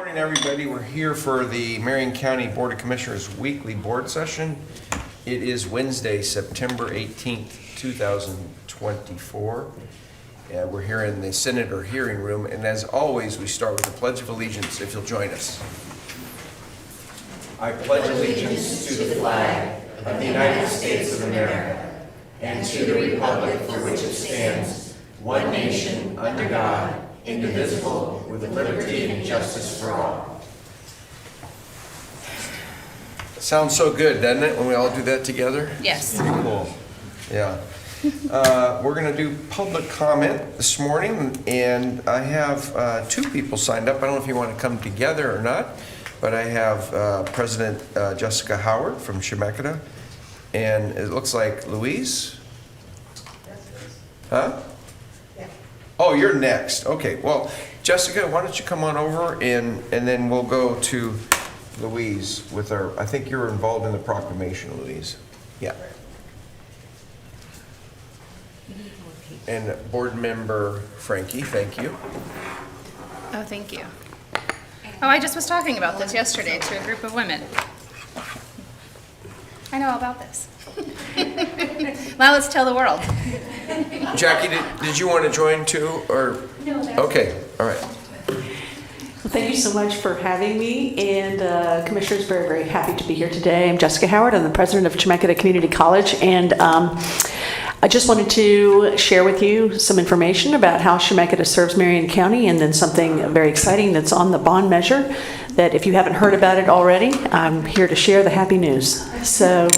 Morning, everybody. We're here for the Marion County Board of Commissioners weekly board session. It is Wednesday, September 18th, 2024. We're here in the Senator hearing room, and as always, we start with the Pledge of Allegiance, if you'll join us. I pledge allegiance to the flag of the United States of America and to the republic for which it stands, one nation, under God, indivisible, with liberty and justice for all. Sounds so good, doesn't it, when we all do that together? Yes. Pretty cool. Yeah. We're going to do public comment this morning, and I have two people signed up. I don't know if you want to come together or not, but I have President Jessica Howard from Chemeketa, and it looks like Louise? Huh? Oh, you're next. Okay, well, Jessica, why don't you come on over and then we'll go to Louise with our, I think you're involved in the proclamation, Louise. Yeah. And board member Frankie, thank you. Oh, thank you. Oh, I just was talking about this yesterday to a group of women. I know all about this. Now let's tell the world. Jackie, did you want to join too, or? No. Okay, all right. Well, thank you so much for having me, and Commissioners, very, very happy to be here today. I'm Jessica Howard. I'm the president of Chemeketa Community College, and I just wanted to share with you some information about how Chemeketa serves Marion County, and then something very exciting that's on the bond measure that if you haven't heard about it already, I'm here to share the happy news. So,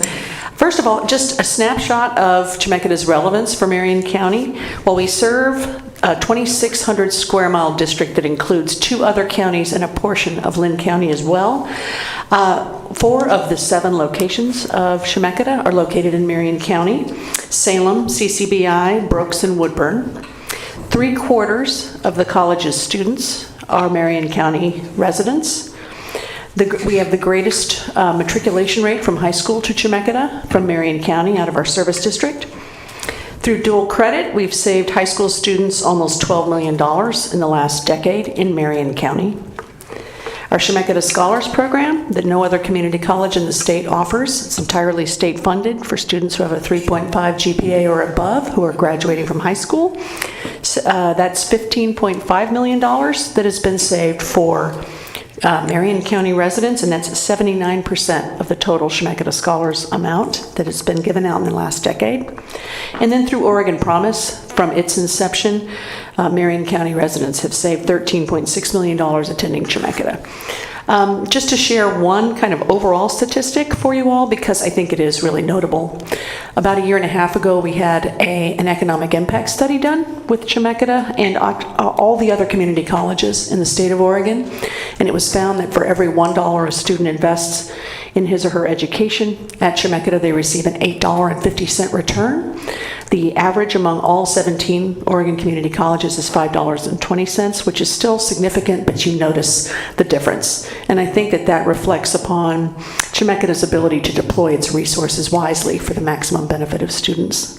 first of all, just a snapshot of Chemeketa's relevance for Marion County. While we serve a 2,600 square mile district that includes 2 other counties and a portion of Lynn County as well, 4 of the 7 locations of Chemeketa are located in Marion County: Salem, CCBI, Brooks, and Woodburn. 3/4 of the college's students are Marion County residents. We have the greatest matriculation rate from high school to Chemeketa from Marion County out of our service district. Through dual credit, we've saved high school students almost $12 million in the last decade in Marion County. Our Chemeketa Scholars Program that no other community college in the state offers. It's entirely state funded for students who have a 3.5 GPA or above who are graduating from high school. So, that's $15.5 million that has been saved for Marion County residents, and that's 79% of the total Chemeketa Scholars amount that has been given out in the last decade. And then through Oregon Promise, from its inception, Marion County residents have saved $13.6 million attending Chemeketa. Just to share one kind of overall statistic for you all, because I think it is really notable. About a year and a half ago, we had an economic impact study done with Chemeketa and all the other community colleges in the state of Oregon, and it was found that for every $1 a student invests in his or her education at Chemeketa, they receive an $8.50 return. The average among all 17 Oregon community colleges is $5.20, which is still significant, but you notice the difference. And I think that that reflects upon Chemeketa's ability to deploy its resources wisely for the maximum benefit of students.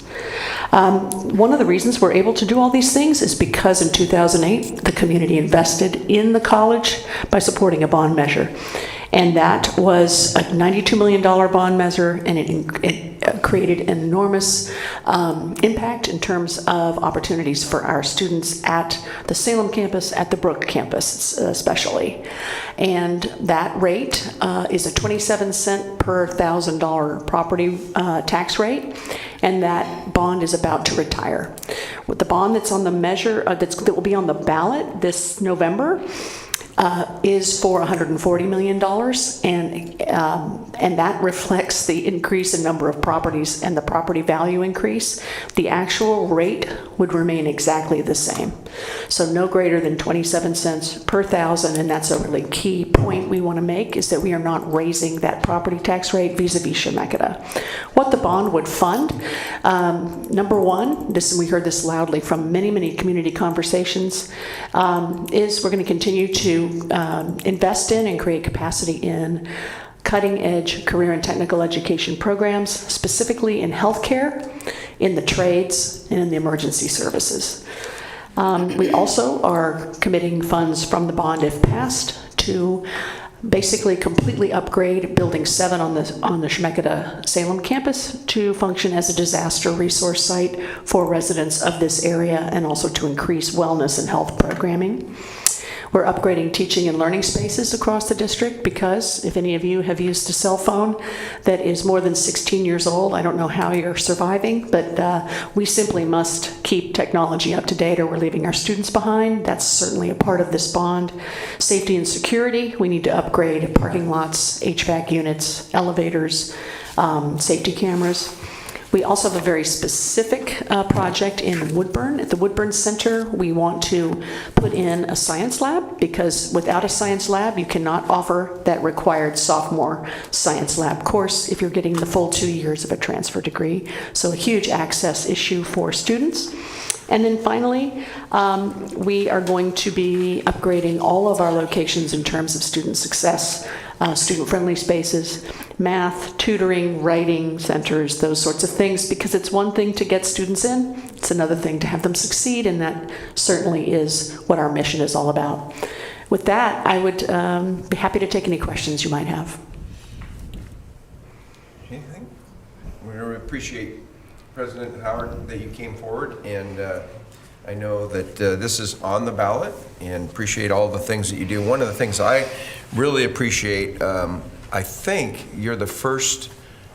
One of the reasons we're able to do all these things is because in 2008, the community invested in the college by supporting a bond measure. And that was a $92 million bond measure, and it created an enormous impact in terms of opportunities for our students at the Salem campus, at the Brook campus especially. And that rate is a 27-cent per $1,000 property tax rate, and that bond is about to retire. With the bond that's on the measure, that will be on the ballot this November, is for $140 million, and that reflects the increase in number of properties and the property value increase. The actual rate would remain exactly the same. So no greater than 27 cents per thousand, and that's a really key point we want to make, is that we are not raising that property tax rate vis-a-vis Chemeketa. What the bond would fund, number one, we heard this loudly from many, many community conversations, is we're going to continue to invest in and create capacity in cutting-edge career and technical education programs, specifically in healthcare, in the trades, and in the emergency services. We also are committing funds from the bond, if passed, to basically completely upgrade Building 7 on the Chemeketa-Salem campus to function as a disaster resource site for residents of this area, and also to increase wellness and health programming. We're upgrading teaching and learning spaces across the district because if any of you have used a cell phone that is more than 16 years old, I don't know how you're surviving, but we simply must keep technology up to date or we're leaving our students behind. That's certainly a part of this bond. Safety and security, we need to upgrade parking lots, HVAC units, elevators, safety cameras. We also have a very specific project in Woodburn. At the Woodburn Center, we want to put in a science lab because without a science lab, you cannot offer that required sophomore science lab course if you're getting the full 2 years of a transfer degree. So a huge access issue for students. And then finally, we are going to be upgrading all of our locations in terms of student success, student-friendly spaces, math, tutoring, writing centers, those sorts of things, because it's one thing to get students in, it's another thing to have them succeed, and that certainly is what our mission is all about. With that, I would be happy to take any questions you might have. Anything? We really appreciate, President Howard, that you came forward, and I know that this is on the ballot, and appreciate all the things that you do. One of the things I really appreciate, I think you're the first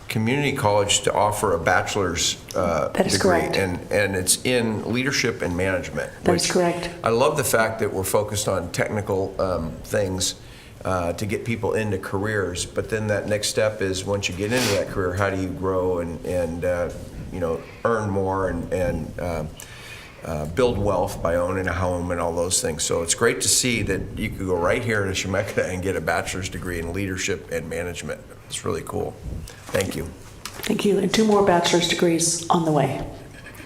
community college to offer a bachelor's That is degree, correct. and it's in leadership and management. That is which correct. I love the fact that we're focused on technical things to get people into careers, but then that next step is once you get into that career, how do you grow and you know, earn more and build wealth by owning a home and all those things. So it's great to see that you could go right here to Chemeketa and get a bachelor's degree in leadership and management. It's really cool. Thank you. Thank you. And 2 more bachelor's degrees on the way.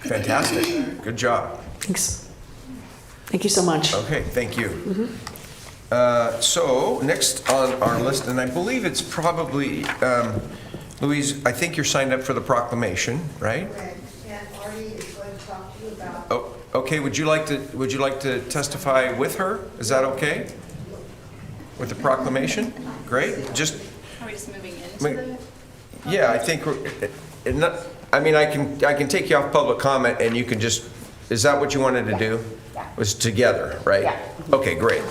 Fantastic. Good job. Thanks. Thank you so much. Okay, thank you. So next on our list, and I believe it's probably, Louise, I think you're signed up for the proclamation, right? Correct. And Artie is going to talk to you about. Oh, okay. Would you like to testify with her? Is that okay? With the proclamation? Great. Just Are we just moving into Wait. the? yeah, I think I mean, I can take you off public comment, and you can just. Is that what you wanted to do? Yeah. Was together, right? Yeah. Okay, great.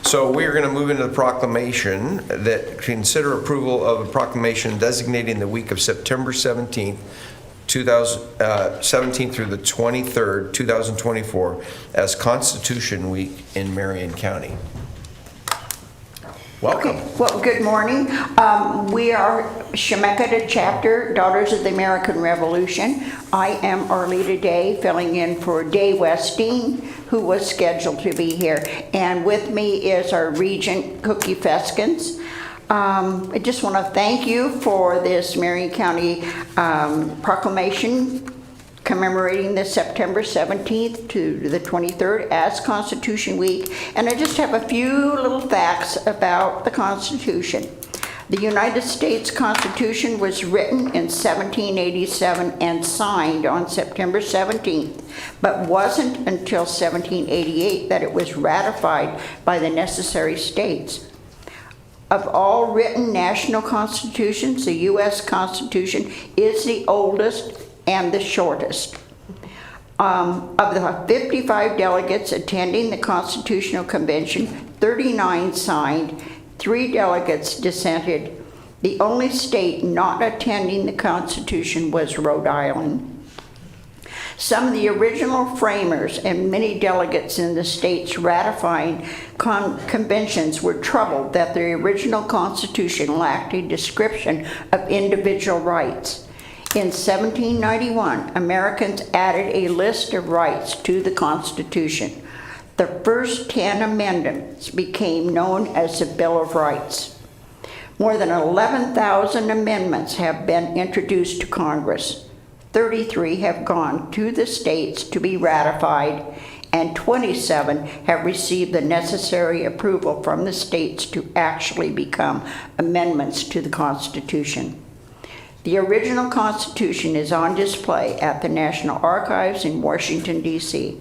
So we are going to move into the proclamation that consider approval of a proclamation designating the week of September 17th, 2017 through the 23rd, 2024 as Constitution Week in Marion County. Welcome. Okay. Well, good morning. We are Chemeketa Chapter, Daughters of the American Revolution. I am Arlita Day, filling in for Day Westing, who was scheduled to be here. And with me is our Regent, Cookie Feskins. I just want to thank you for this Marion County proclamation commemorating the September 17th to the 23rd as Constitution Week. And I just have a few little facts about the Constitution. The United States Constitution was written in 1787 and signed on September 17th, but wasn't until 1788 that it was ratified by the necessary states. Of all written national constitutions, the U.S. Constitution is the oldest and the shortest. Of the 55 delegates attending the Constitutional Convention, 39 signed, 3 delegates dissented. The only state not attending the Constitution was Rhode Island. Some of the original framers and many delegates in the states ratifying conventions were troubled that the original Constitution lacked a description of individual rights. In 1791, Americans added a list of rights to the Constitution. The first 10 amendments became known as the Bill of Rights. More than 11,000 amendments have been introduced to Congress. 33 have gone to the states to be ratified, and 27 have received the necessary approval from the states to actually become amendments to the Constitution. The original Constitution is on display at the National Archives in Washington, D.C.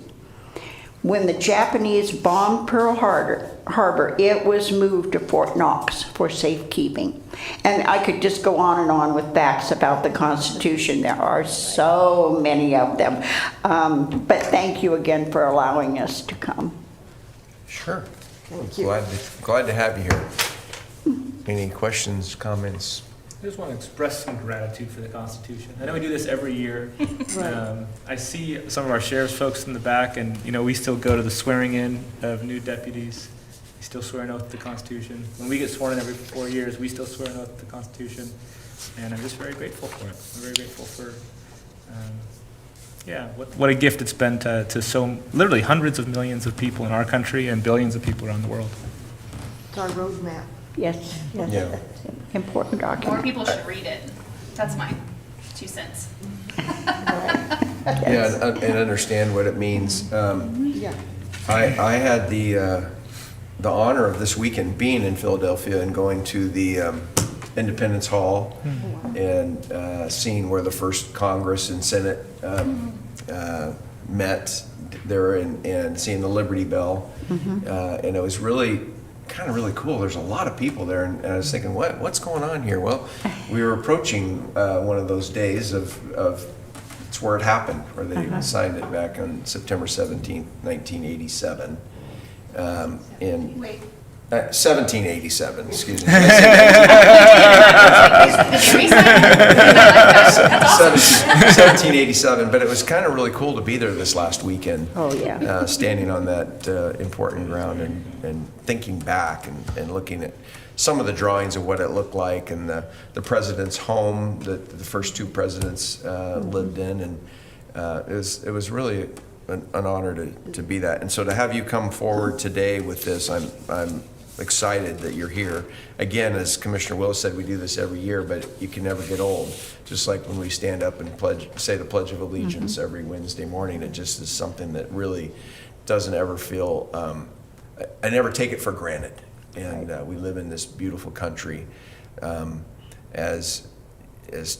When the Japanese bombed Pearl Harbor, it was moved to Fort Knox for safekeeping. And I could just go on and on with facts about the Constitution. There are so many of them. But thank you again for allowing us to come. Sure. Glad to have you here. Any questions, comments? I just want to express some gratitude for the Constitution. I know we do this every year. I see some of our sheriff's folks in the back, and we still go to the swearing in of new deputies. We still swear an oath to the Constitution. When we get sworn in every 4 years, we still swear an oath to the Constitution, and I'm just very grateful for it. I'm very grateful for, what a gift it's been to so literally hundreds of millions of people in our country and billions of people around the world. It's our roadmap. Yes, yes, Yeah. that's an important More document. people should read it. That's my 2 cents. Yeah, and understand what it means. Yeah. I had the honor of this weekend being in Philadelphia and going to the Independence Hall and seeing where the first Congress and Senate met there and seeing the Liberty Bell. And it was really cool. There's a lot of people there, and I was thinking, what's going on here? Well, we were approaching one of those days of it's where it happened, where they signed it back on September 17th, 1987. And Wait. 1787, excuse me. 1787, but it was kind of really cool to be there this last weekend. Oh, yeah. Standing on that important ground and thinking back and looking at some of the drawings of what it looked like and the president's home that the first 2 presidents lived in, and it was really an honor to be that. And so to have you come forward today with this, I'm excited that you're here. Again, as Commissioner Willis said, we do this every year, but you can never get old. Just like when we stand up and say the Pledge of Allegiance every Wednesday morning, it just is something that really doesn't ever feel, I never take it for granted. And we live in this beautiful country. As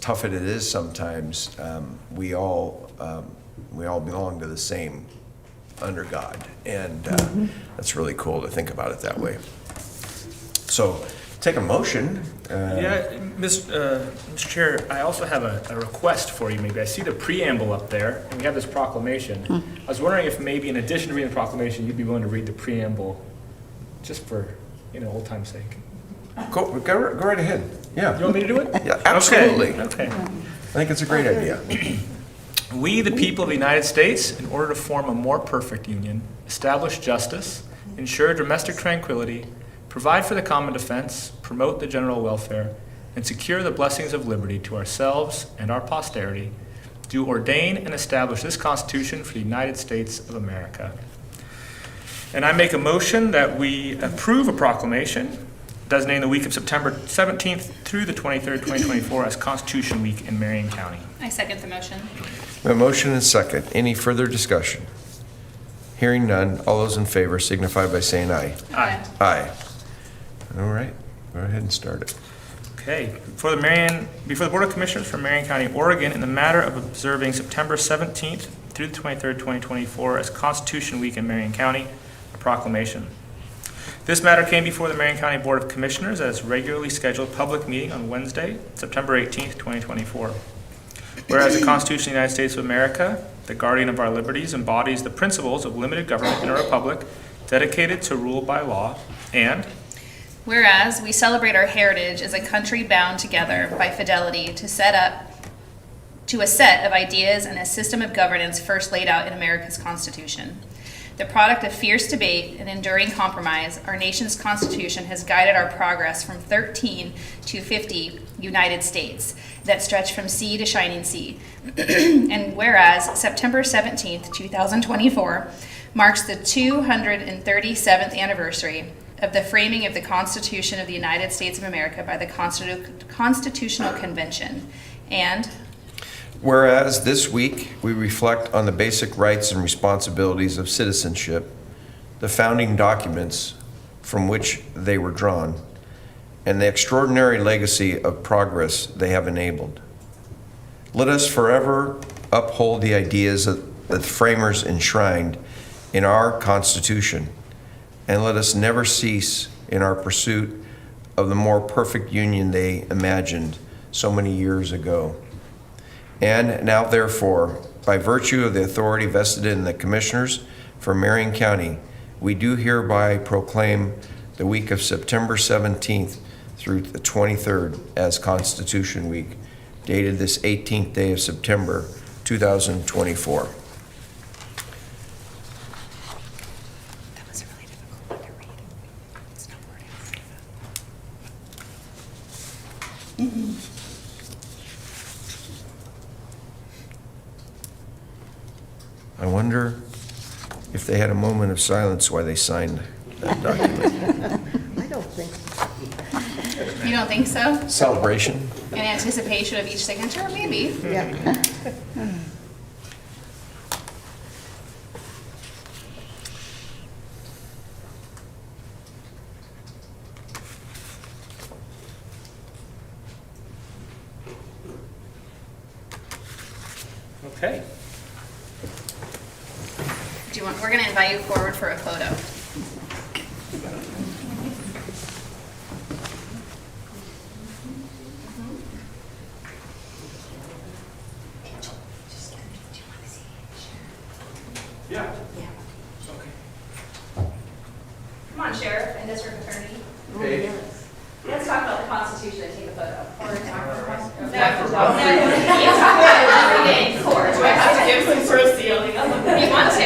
tough as it is sometimes, we all belong to the same under God, and that's really cool to think about it that way. So, take a motion. Mr. Chair, I also have a request for you. Maybe I see the preamble up there, and we have this proclamation. I was wondering if maybe in addition to reading the proclamation, you'd be willing to read the preamble, just for old time's sake. Go right ahead. Yeah. You want me to do it? Yeah, absolutely. Okay. I think it's a great idea. We, the people of the United States, in order to form a more perfect union, establish justice, ensure domestic tranquility, provide for the common defense, promote the general welfare, and secure the blessings of liberty to ourselves and our posterity, do ordain and establish this Constitution for the United States of America. And I make a motion that we approve a proclamation designating the week of September 17th through the 23rd, 2024 as Constitution Week in Marion County. I second the motion. A motion and second. Any further discussion? Hearing none, all those in favor signify by saying aye. Aye. Aye. All right, go ahead and start it. Okay, before the Board of Commissioners for Marion County, Oregon, in the matter of observing September 17th through the 23rd, 2024 as Constitution Week in Marion County, a proclamation. This matter came before the Marion County Board of Commissioners as regularly scheduled public meeting on Wednesday, September 18th, 2024. Whereas the Constitution of the United States of America, the guardian of our liberties, embodies the principles of limited government in a republic dedicated to rule by law, and Whereas we celebrate our heritage as a country bound together by fidelity to a set of ideas and a system of governance first laid out in America's Constitution. The product of fierce debate and enduring compromise, our nation's Constitution has guided our progress from 13 to 50 United States that stretch from sea to shining sea. And whereas September 17th, 2024 marks the 237th anniversary of the framing of the Constitution of the United States of America by the Constitutional Convention. And whereas this week we reflect on the basic rights and responsibilities of citizenship, the founding documents from which they were drawn, and the extraordinary legacy of progress they have enabled. Let us forever uphold the ideas that the framers enshrined in our Constitution, and let us never cease in our pursuit of the more perfect union they imagined so many years ago. And now, therefore, by virtue of the authority vested in the Commissioners for Marion County, we do hereby proclaim the week of September 17th through the 23rd as Constitution Week, dated this 18th day of September, 2024. That was a really difficult one to read. It's not worded. I wonder if they had a moment of silence while they signed that document. I don't think so. You don't think so? Celebration? In anticipation of each signature, maybe. Yeah. Okay. We're gonna invite you forward for a photo. Yeah. Come on, Sheriff and District Attorney. Okay. Let's talk about the Constitution and take a photo. Or talk about the Constitution. Do I have to give some sort of seal? You want to?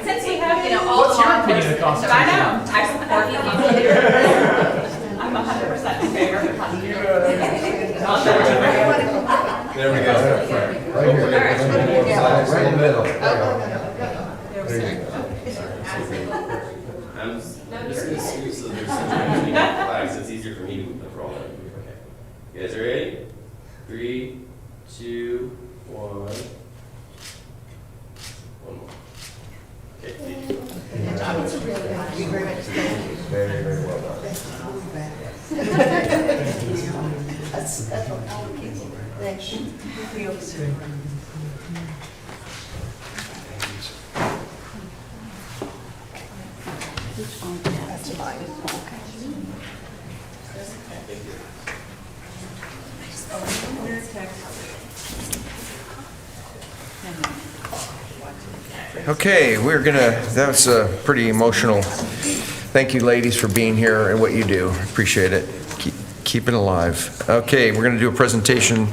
Since we have, all What's your law opinion of the enforcement- Constitution? I know, I support you. I'm 100% in favor of the Constitution. There we go. Right here. Right in the middle. So there's such many flags, it's easier for me to move the roll. Okay. You guys are ready? 3, 2, 1. One more. Okay, thank you. Very, very well done. That's what all the people, thank you. That's mine. Okay, that was a pretty emotional. Thank you, ladies, for being here and what you do. Appreciate it. Keep it alive. Okay, we're gonna do a presentation,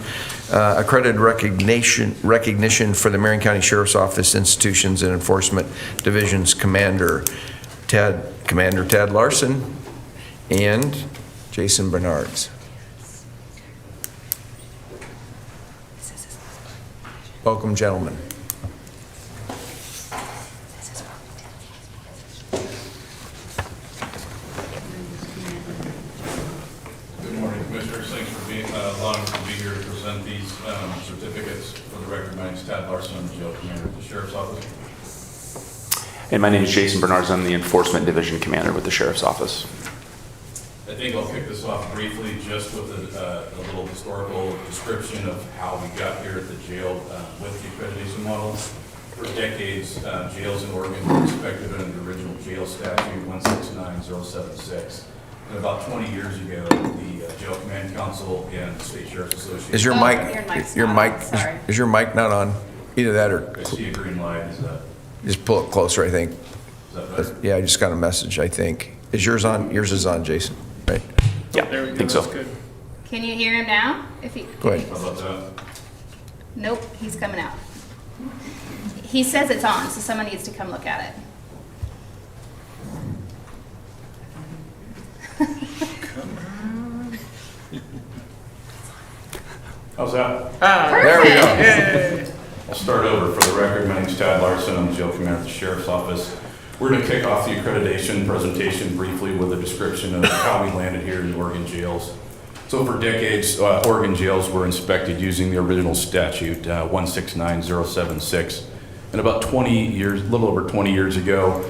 accredited recognition for the Marion County Sheriff's Office Institutions and Enforcement Divisions Commander Tad Larson and Jason Bernards. Welcome, gentlemen. Good morning, Commissioners. Thanks for allowing us to be here to present these certificates. For the record, my name is Tad Larson. I'm the jail commander at the Sheriff's Office. And my name is Jason Bernards. I'm the Enforcement Division Commander with the Sheriff's Office. I think I'll kick this off briefly just with a little historical description of how we got here at the jail with the accreditation model. For decades, jails in Oregon were inspected under the original jail statute 169076. And about 20 years ago, the Jail Command Council and the State Sheriff's Association. Is your Oh, mic, your mic's your not mic, on, sorry. is your mic not on? Either that or I see a green light. Is that just pull it closer, I think. better? Yeah, I just got a message, I think. Is yours on? Yours is on, Jason, right? Yeah, There we I go. think so. That's good. Can you hear him now? Go ahead. How about that? Nope, he's coming out. He says it's on, so someone needs to come look at it. How's that? There we go. I'll start over. For the record, my name's Tad Larson. I'm the jail commander at the Sheriff's Office. We're going to kick off the accreditation presentation briefly with a description of how we landed here in the Oregon jails. So for decades, Oregon jails were inspected using the original statute, 169076. And about 20 years, a little over 20 years ago,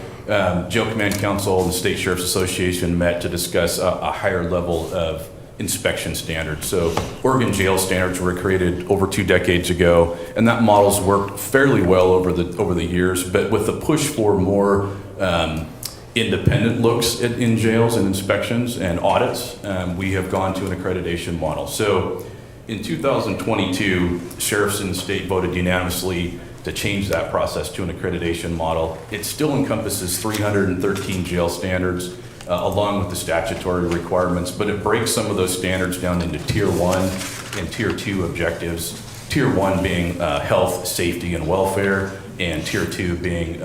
Jail Command Council and the State Sheriff's Association met to discuss a higher level of inspection standards. So Oregon jail standards were created over 2 decades ago, and that model's worked fairly well over the years, but with the push for more independent looks in jails and inspections and audits, we have gone to an accreditation model. So in 2022, sheriffs in the state voted unanimously to change that process to an accreditation model. It still encompasses 313 jail standards, along with the statutory requirements, but it breaks some of those standards down into Tier 1 and Tier 2 objectives. Tier 1 being health, safety, and welfare, and Tier 2 being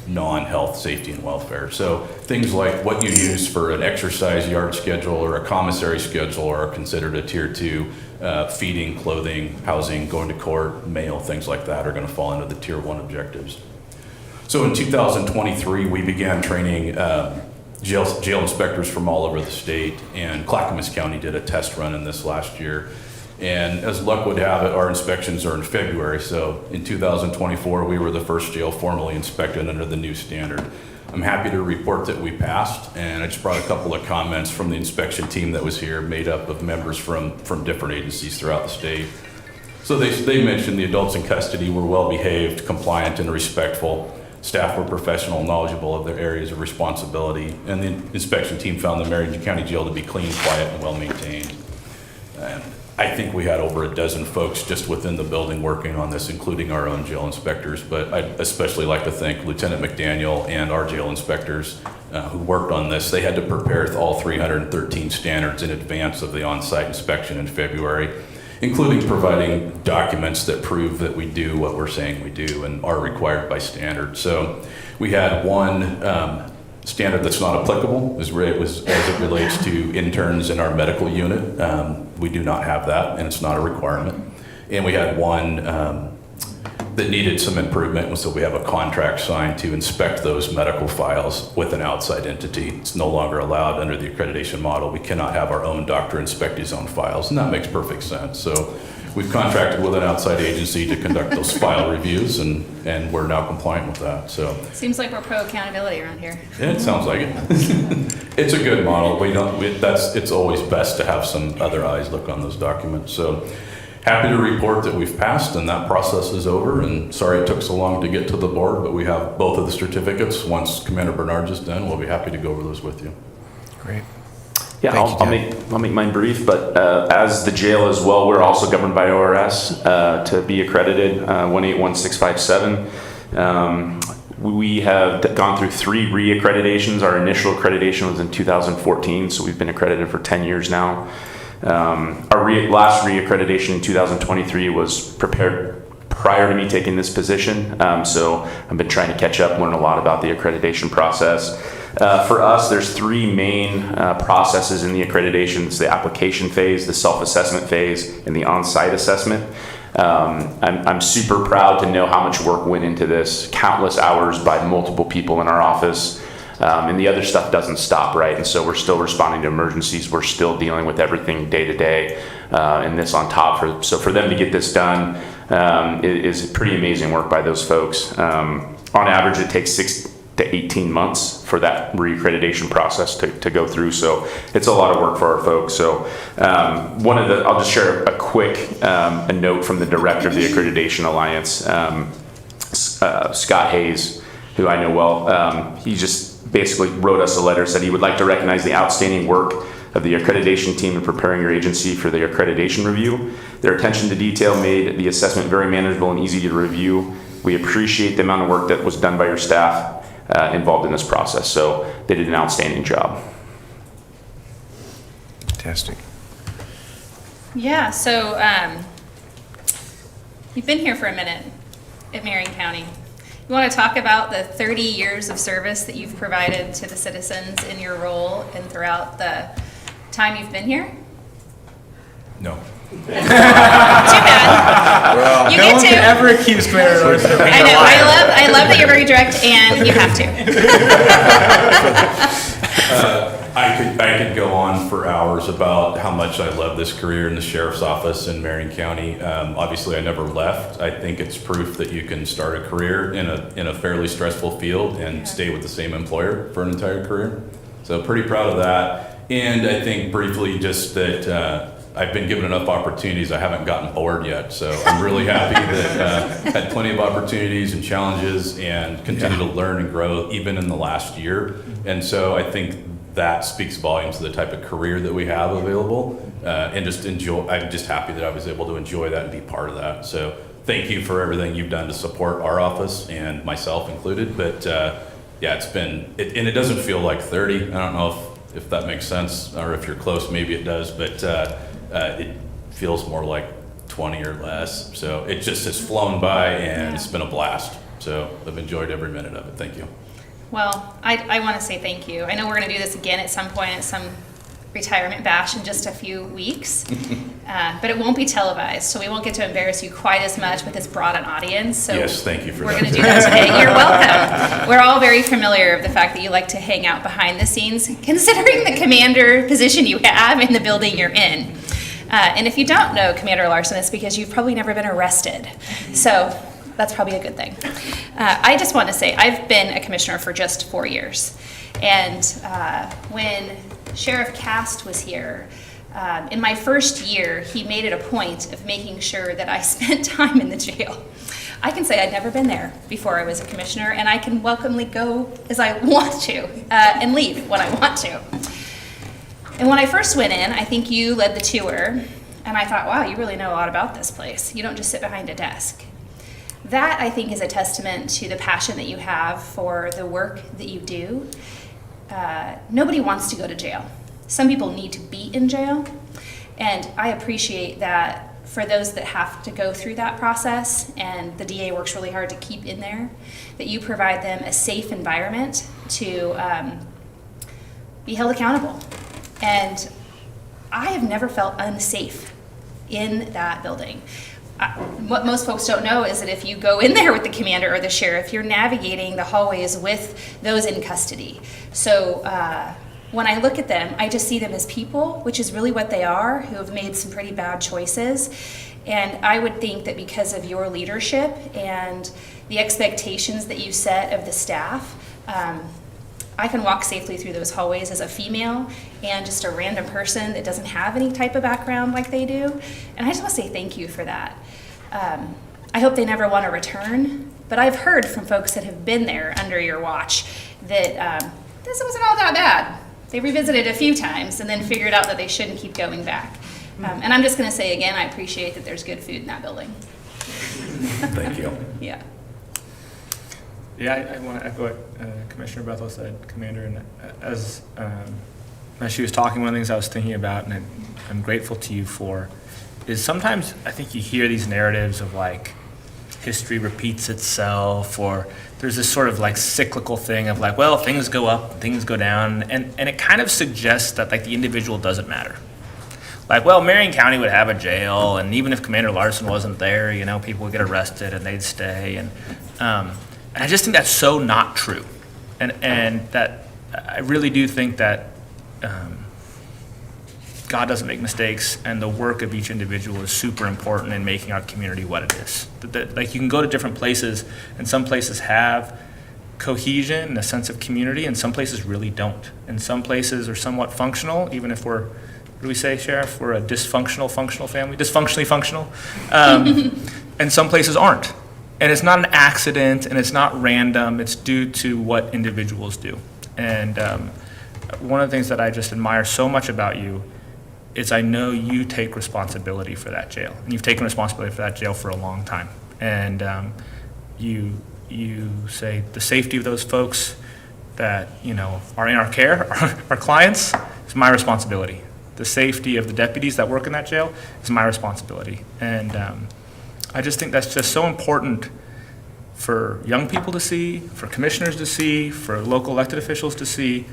non-health, safety, and welfare. So things like what you use for an exercise yard schedule or a commissary schedule are considered a Tier 2. Feeding, clothing, housing, going to court, mail, things like that are going to fall into the Tier 1 objectives. So in 2023, we began training jail inspectors from all over the state, and Clackamas County did a test run in this last year. And as luck would have it, our inspections are in February. So in 2024, we were the first jail formally inspected under the new standard. I'm happy to report that we passed, and I just brought a couple of comments from the inspection team that was here, made up of members from different agencies throughout the state. So they mentioned the adults in custody were well behaved, compliant, and respectful. Staff were professional and knowledgeable of their areas of responsibility, and the inspection team found the Marion County Jail to be clean, quiet, and well maintained. And I think we had over a dozen folks just within the building working on this, including our own jail inspectors. But I'd especially like to thank Lieutenant McDaniel and our jail inspectors who worked on this. They had to prepare all 313 standards in advance of the on-site inspection in February, including providing documents that prove that we do what we're saying we do and are required by standard. So we had one standard that's not applicable as it relates to interns in our medical unit. We do not have that, and it's not a requirement. And we had one that needed some improvement, and so we have a contract signed to inspect those medical files with an outside entity. It's no longer allowed under the accreditation model. We cannot have our own doctor inspect his own files, and that makes perfect sense. So we've contracted with an outside agency to conduct those file reviews, and we're now compliant with that. So Seems like we're pro accountability around here. yeah, it sounds like it. It's a good model. It's always best to have some other eyes look on those documents. So happy to report that we've passed and that process is over. And sorry it took so long to get to the board, but we have both of the certificates. Once Commander Bernard is done, we'll be happy to go over those with you. Great. Yeah, Thank you, I'll make mine brief, but as the jail as well, we're also governed by ORS to be accredited, 181657. We have gone through 3 re-accreditations. Our initial accreditation was in 2014, so we've been accredited for 10 years now. Our last re-accreditation in 2023 was prepared prior to me taking this position, so I've been trying to catch up, learn a lot about the accreditation process. For us, there's 3 main processes in the accreditation. It's the application phase, the self-assessment phase, and the on-site assessment. I'm super proud to know how much work went into this, countless hours by multiple people in our office. And the other stuff doesn't stop, right? And so we're still responding to emergencies. We're still dealing with everything day to day, and this on top. So for them to get this done is pretty amazing work by those folks. On average, it takes 6 to 18 months for that reaccreditation process to go through. So it's a lot of work for our folks. So I'll just share a quick a note from the director of the Accreditation Alliance, Scott Hayes, who I know well. He just basically wrote us a letter, said he would like to recognize the outstanding work of the accreditation team in preparing your agency for the accreditation review. Their attention to detail made the assessment very manageable and easy to review. We appreciate the amount of work that was done by your staff involved in this process. So they did an outstanding job. Fantastic. Yeah, so you've been here for a minute at Marion County. You want to talk about the 30 years of service that you've provided to the citizens in your role and throughout the time you've been here? No. Too bad. Well, You No get one to. can ever accuse Commander Norris of being I a know. liar. I love that you're very direct, and you have to. I could go on for hours about how much I love this career in the sheriff's office in Marion County. Obviously, I never left. I think it's proof that you can start a career in a fairly stressful field and stay with the same employer for an entire career. So pretty proud of that. And I think briefly just that I've been given enough opportunities. I haven't gotten bored yet. So I'm really happy that had plenty of opportunities and challenges and continue to learn and grow even in the last year. And so I think that speaks volumes to the type of career that we have available. And just enjoy, I'm just happy that I was able to enjoy that and be part of that. So thank you for everything you've done to support our office and myself included. But yeah, it's been, and it doesn't feel like 30. I don't know if that makes sense, or if you're close, maybe it does, but it feels more like 20 or less. So it just has flown by, and it's been a blast. So I've enjoyed every minute of it. Thank you. Well, I want to say thank you. I know we're going to do this again at some point at some retirement bash in just a few weeks, but it won't be televised, so we won't get to embarrass you quite as much with this broad an audience. So Yes, thank you for we're that. going to do that today. You're welcome. We're all very familiar of the fact that you like to hang out behind the scenes, considering the commander position you have in the building you're in. And if you don't know Commander Larson, it's because you've probably never been arrested. So that's probably a good thing. I just want to say I've been a commissioner for just 4 years. And when Sheriff Cast was here, in my first year, he made it a point of making sure that I spent time in the jail. I can say I'd never been there before I was a commissioner, and I can welcomely go as I want to and leave when I want to. And when I first went in, I think you led the tour, and I thought, wow, you really know a lot about this place. You don't just sit behind a desk. That, I think, is a testament to the passion that you have for the work that you do. Nobody wants to go to jail. Some people need to be in jail, and I appreciate that for those that have to go through that process, and the DA works really hard to keep in there, that you provide them a safe environment to be held accountable. And I have never felt unsafe in that building. What most folks don't know is that if you go in there with the commander or the sheriff, you're navigating the hallways with those in custody. So when I look at them, I just see them as people, which is really what they are, who have made some pretty bad choices. And I would think that because of your leadership and the expectations that you set of the staff, I can walk safely through those hallways as a female and just a random person that doesn't have any type of background like they do. And I just want to say thank you for that. I hope they never want to return, but I've heard from folks that have been there under your watch that this wasn't all that bad. They revisited a few times and then figured out that they shouldn't keep going back. And I'm just going to say again, I appreciate that there's good food in that building. Thank you. Yeah. Yeah, I want to echo what Commissioner Bethel said, Commander. And as she was talking, one of the things I was thinking about, and I'm grateful to you for, is sometimes I think you hear these narratives of like history repeats itself, or there's this sort of like cyclical thing of like, well, things go up, things go down, and it kind of suggests that like the individual doesn't matter. Like, well, Marion County would have a jail, and even if Commander Larson wasn't there, you know, people would get arrested and they'd stay. And I just think that's so not true. And that I really do think that God doesn't make mistakes, and the work of each individual is super important in making our community what it is. Like, you can go to different places, and some places have cohesion and a sense of community, and some places really don't. And some places are somewhat functional, even if we're, what do we say, Sheriff? We're a dysfunctional family, dysfunctionally functional. And some places aren't. And it's not an accident, and it's not random. It's due to what individuals do. And one of the things that I just admire so much about you is I know you take responsibility for that jail. And you've taken responsibility for that jail for a long time. And you say the safety of those folks that, you know, are in our care, our clients, is my responsibility. The safety of the deputies that work in that jail is my responsibility. And I just think that's just so important for young people to see, for commissioners to see, for local elected officials to see,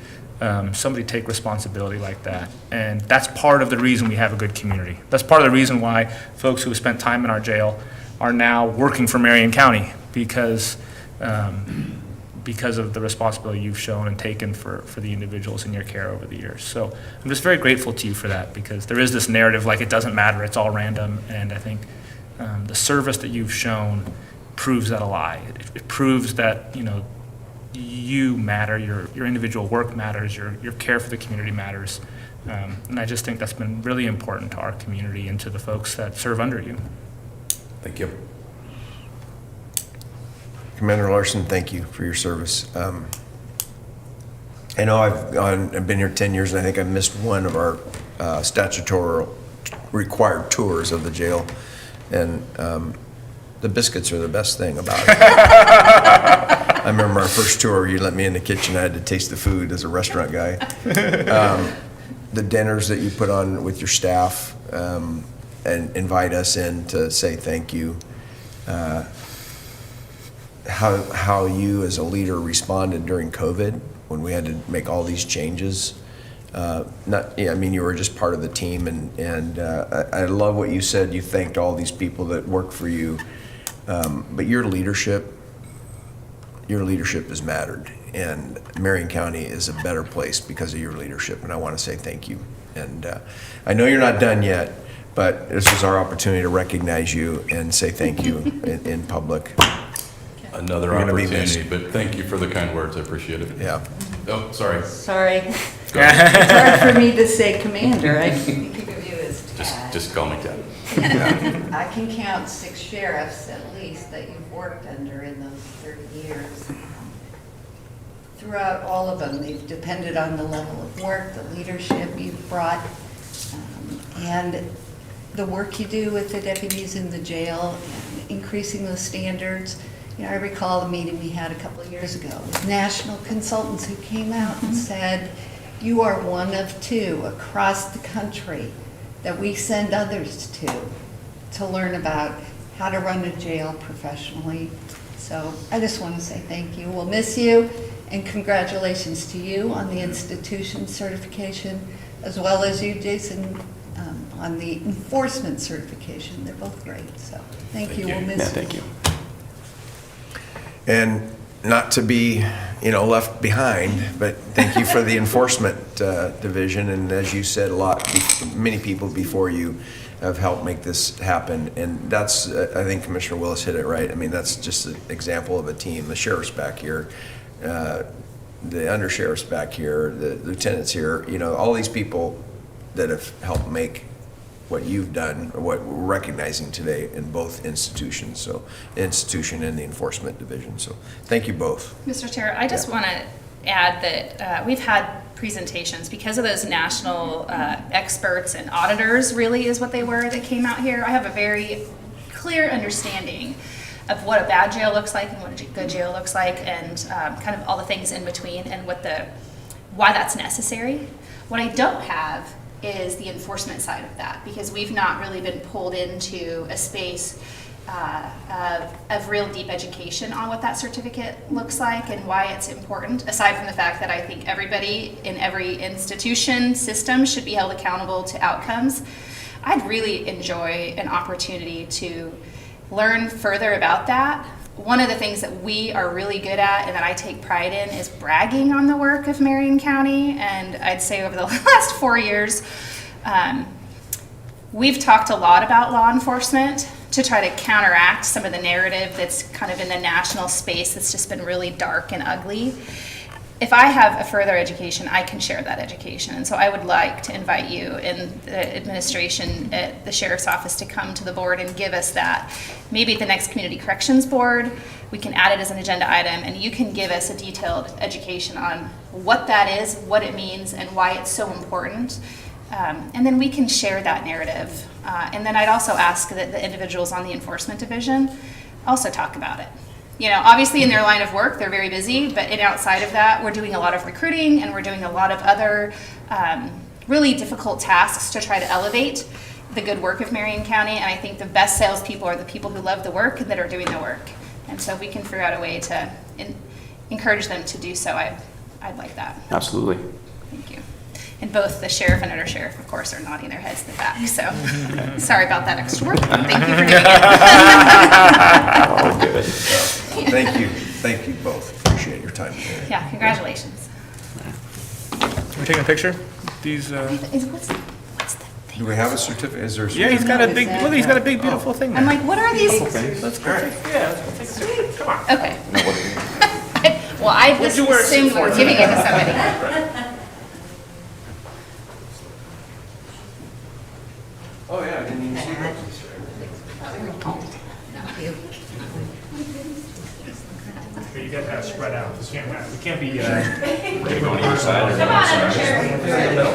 somebody take responsibility like that. And that's part of the reason we have a good community. That's part of the reason why folks who have spent time in our jail are now working for Marion County, because of the responsibility you've shown and taken for the individuals in your care over the years. So I'm just very grateful to you for that, because there is this narrative like it doesn't matter, it's all random. And I think the service that you've shown proves that a lie. It proves that, you know, you matter, your individual work matters, your care for the community matters. And I just think that's been really important to our community and to the folks that serve under you. Thank you. Commander Larson, thank you for your service. I know I've been here 10 years, and I think I missed one of our statutory required tours of the jail, and the biscuits are the best thing about it. I remember our first tour, you let me in the kitchen, I had to taste the food as a restaurant guy. The dinners that you put on with your staff and invite us in to say thank you. How you as a leader responded during COVID when we had to make all these changes. I mean, you were just part of the team, and I love what you said. You thanked all these people that work for you, but your leadership has mattered, and Marion County is a better place because of your leadership, and I want to say thank you. And I know you're not done yet, but this is our opportunity to recognize you and say thank you in public. Another You're gonna be opportunity, missed. but thank you for the kind words. I appreciate it. Yeah. Oh, sorry. Sorry. It's hard for me to say commander. I can think of you as Tad. Just call me Ted. I can count 6 sheriffs at least that you've worked under in those 30 years. Throughout all of them, they've depended on the level of work, the leadership you've brought, and the work you do with the deputies in the jail, and increasing the standards. You know, I recall a meeting we had a couple of years ago with national consultants who came out and said, you are one of 2 across the country that we send others to learn about how to run a jail professionally. So I just want to say thank you. We'll miss you, and congratulations to you on the institution certification, as well as you, Jason, on the enforcement certification. They're both great, so thank you. We'll miss you. Yeah, thank you. And not to be, left behind, but thank you for the enforcement division. And as you said, many people before you have helped make this happen. And that's, I think Commissioner Willis hit it right. I mean, that's just an example of a team. The sheriff's back here, the undersheriff's back here, the lieutenant's here. All these people that have helped make what you've done, or what we're recognizing today in both institutions, so the institution and the enforcement division. So thank you both. Mr. Chair, I just want to add that we've had presentations because of those national experts and auditors, really is what they were, that came out here. I have a very clear understanding of what a bad jail looks like and what a good jail looks like, and kind of all the things in between, and why that's necessary. What I don't have is the enforcement side of that, because we've not really been pulled into a space of real deep education on what that certificate looks like and why it's important, aside from the fact that I think everybody in every institution system should be held accountable to outcomes. I'd really enjoy an opportunity to learn further about that. One of the things that we are really good at and that I take pride in is bragging on the work of Marion County. And I'd say over the last 4 years, we've talked a lot about law enforcement to try to counteract some of the narrative that's kind of in the national space that's just been really dark and ugly. If I have a further education, I can share that education. And so I would like to invite you and the administration at the Sheriff's Office to come to the board and give us that. Maybe at the next Community Corrections Board, we can add it as an agenda item, and you can give us a detailed education on what that is, what it means, and why it's so important. And then we can share that narrative. And then I'd also ask that the individuals on the enforcement division also talk about it. Obviously in their line of work, they're very busy, but outside of that, we're doing a lot of recruiting, and we're doing a lot of other really difficult tasks to try to elevate the good work of Marion County. And I think the best salespeople are the people who love the work and that are doing the work. And so if we can figure out a way to encourage them to do so, I'd like that. Absolutely. Thank you. And both the sheriff and undersheriff, of course, are nodding their heads in the back. So sorry about that extra work. Thank you for doing it. Oh, good. Thank you both. Appreciate your time today. Yeah, congratulations. We're taking a picture. These. What's the thing? Do we have a certificate? Is there a Yeah, he's got a big. Look, he's got a big, beautiful thing there. I'm like, what are these? Let's go. Let's go take a picture. Come on. Okay. Well, I just you wear a assumed suit we were for? giving it to somebody. you. You guys have to spread out. We can't be. Maybe on either side or Come on, one side. undersheriff. There we go.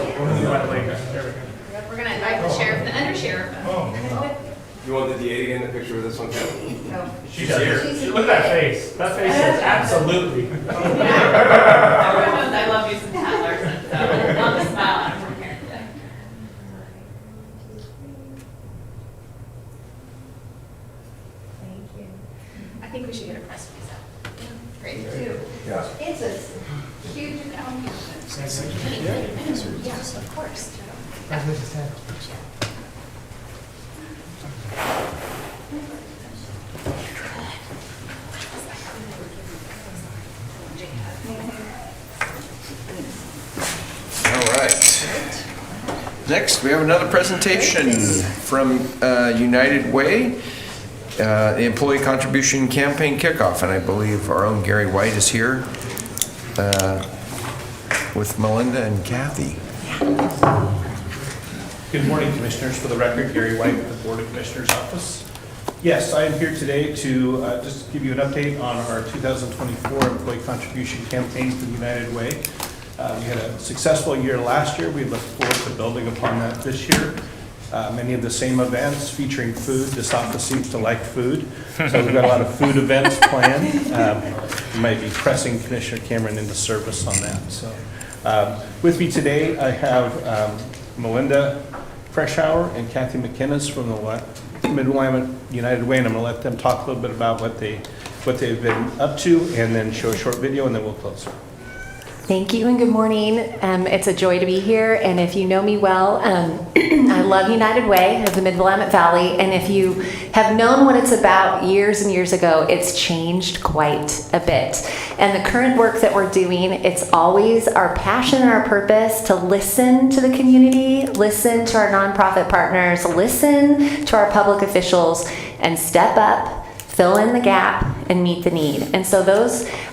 We're gonna invite the sheriff, the undersheriff. You want the DA to get in the picture with this one, Kevin? She's here. Look at that face. That face says absolutely. Everyone knows I love you some Pat Larson, so I'll just smile at him from here today. Thank you. I think we should get a press release out. Great, too. Yeah. It's a huge accomplishment. Yes, of course. All right. Next, we have another presentation from United Way, the Employee Contribution Campaign Kickoff, and I believe our own Gary White is here with Melinda and Kathy. Good morning, Commissioners. For the record, Gary White with the Board of Commissioners Office. Yes, I am here today to just give you an update on our 2024 Employee Contribution Campaign for United Way. We had a successful year last year. We look forward to building upon that this year. Many of the same events featuring food. This office seems to like food. So we've got a lot of food events planned. We might be pressing Commissioner Cameron into service on that. So with me today, I have Melinda Freshour and Kathy McInnes from the Mid-Willamette United Way, and I'm going to let them talk a little bit about what they've been up to, and then show a short video, and then we'll close. Thank you and good morning. It's a joy to be here, and if you know me well, I love United Way of the Mid-Willamette Valley, and if you have known what it's about years and years ago, it's changed quite a bit. And the current work that we're doing, it's always our passion and our purpose to listen to the community, listen to our nonprofit partners, listen to our public officials, and step up, fill in the gap, and meet the need. And so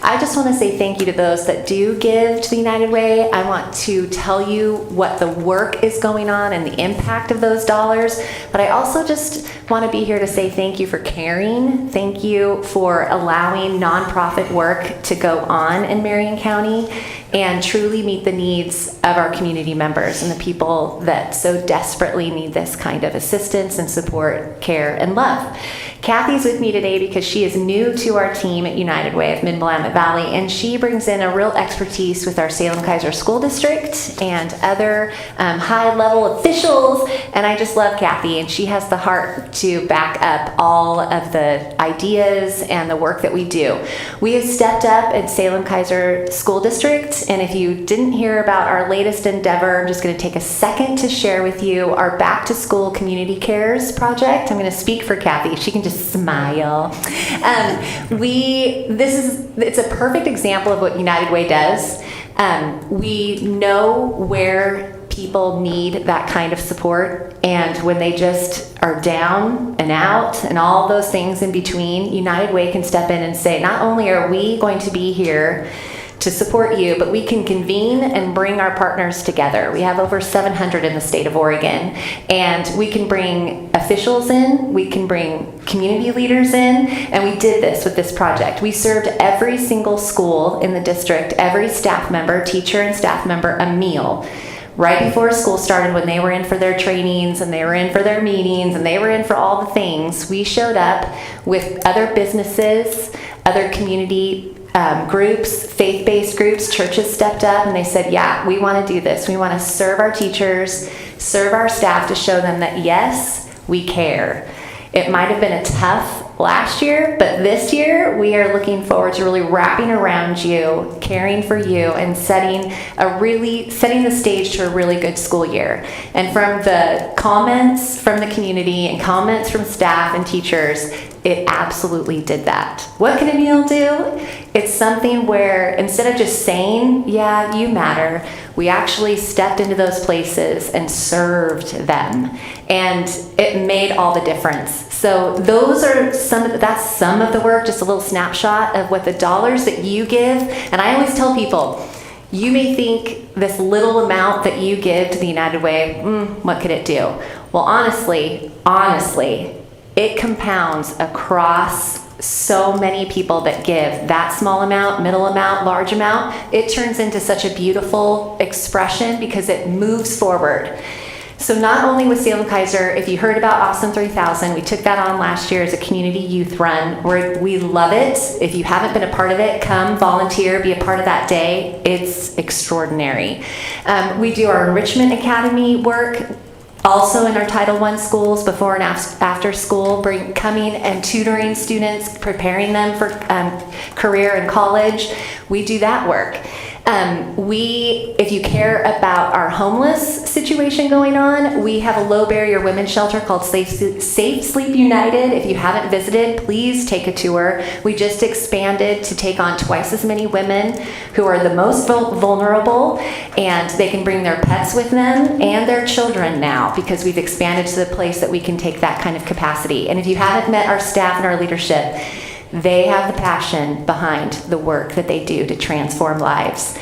I just want to say thank you to those that do give to the United Way. I want to tell you what the work is going on and the impact of those dollars. But I also just want to be here to say thank you for caring. Thank you for allowing nonprofit work to go on in Marion County and truly meet the needs of our community members and the people that so desperately need this kind of assistance and support, care, and love. Kathy's with me today because she is new to our team at United Way of Mid-Willamette Valley, and she brings in a real expertise with our Salem-Keizer School District and other high-level officials, and I just love Kathy, and she has the heart to back up all of the ideas and the work that we do. We have stepped up at Salem-Keizer School District, and if you didn't hear about our latest endeavor, I'm just going to take a second to share with you our Back to School Community Cares project. I'm going to speak for Kathy. She can just smile. It's a perfect example of what United Way does. We know where people need that kind of support, and when they just are down and out and all those things in between, United Way can step in and say, not only are we going to be here to support you, but we can convene and bring our partners together. We have over 700 in the state of Oregon, and we can bring officials in, we can bring community leaders in, and we did this with this project. We served every single school in the district, every staff member, teacher and staff member, a meal right before school started, when they were in for their trainings and they were in for their meetings and they were in for all the things. We showed up with other businesses, other community groups, faith-based groups, churches stepped up and they said, yeah, we want to do this. We want to serve our teachers, serve our staff to show them that, yes, we care. It might have been a tough last year, but this year we are looking forward to really wrapping around you, caring for you, and setting the stage to a really good school year. And from the comments from the community and comments from staff and teachers, it absolutely did that. What can a meal do? It's something where instead of just saying, yeah, you matter, we actually stepped into those places and served them. And it made all the difference. So that's some of the work, just a little snapshot of what the dollars that you give. And I always tell people, you may think this little amount that you give to the United Way, what could it do? Well, honestly, it compounds across so many people that give that small amount, middle amount, large amount. It turns into such a beautiful expression because it moves forward. So not only with Salem Kaiser, if you heard about Awesome 3000, we took that on last year as a community youth run. We love it. If you haven't been a part of it, come volunteer, be a part of that day. It's extraordinary. We do our Enrichment Academy work. Also in our Title I schools, before and after school, coming and tutoring students, preparing them for career and college. We do that work. If you care about our homeless situation going on, we have a low barrier women's shelter called Safe Sleep United. If you haven't visited, please take a tour. We just expanded to take on twice as many women who are the most vulnerable, and they can bring their pets with them and their children now because we've expanded to the place that we can take that kind of capacity. And if you haven't met our staff and our leadership, they have the passion behind the work that they do to transform lives.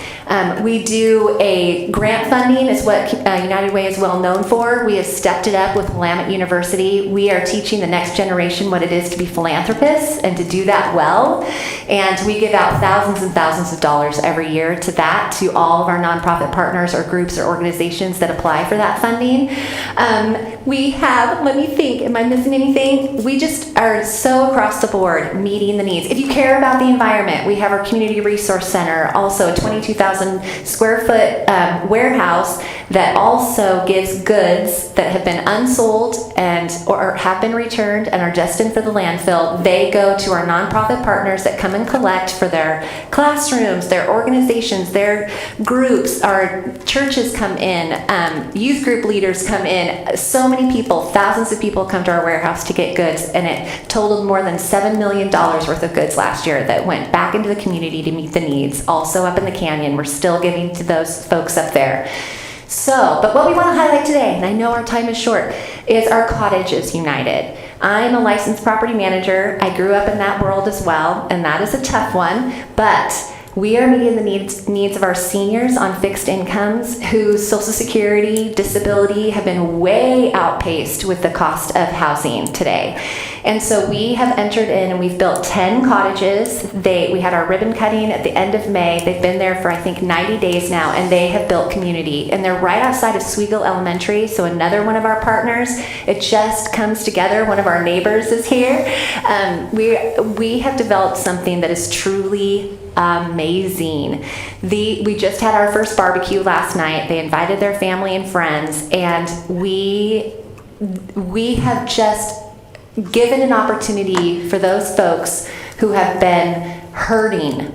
We do a grant funding, is what United Way is well known for. We have stepped it up with Willamette University. We are teaching the next generation what it is to be philanthropists and to do that well. And we give out thousands and thousands of dollars every year to that, to all of our nonprofit partners or groups or organizations that apply for that funding. We have, let me think, am I missing anything? We just are so across the board meeting the needs. If you care about the environment, we have our Community Resource Center, also a 22,000 square foot warehouse that also gives goods that have been unsold or have been returned and are destined for the landfill. They go to our nonprofit partners that come and collect for their classrooms, their organizations, their groups. Our churches come in, youth group leaders come in. So many people, thousands of people come to our warehouse to get goods, and it totaled more than $7 million worth of goods last year that went back into the community to meet the needs. Also up in the canyon, we're still giving to those folks up there. So, but what we want to highlight today, and I know our time is short, is our Cottages United. I'm a licensed property manager. I grew up in that world as well, and that is a tough one, but we are meeting the needs of our seniors on fixed incomes whose Social Security, disability have been way outpaced with the cost of housing today. And so we have entered in and we've built 10 cottages. We had our ribbon cutting at the end of May. They've been there for I think 90 days now, and they have built community. And they're right outside of Sweegle Elementary, so another one of our partners. It just comes together. One of our neighbors is here. We have developed something that is truly amazing. We just had our first barbecue last night. They invited their family and friends, and we have just given an opportunity for those folks who have been hurting,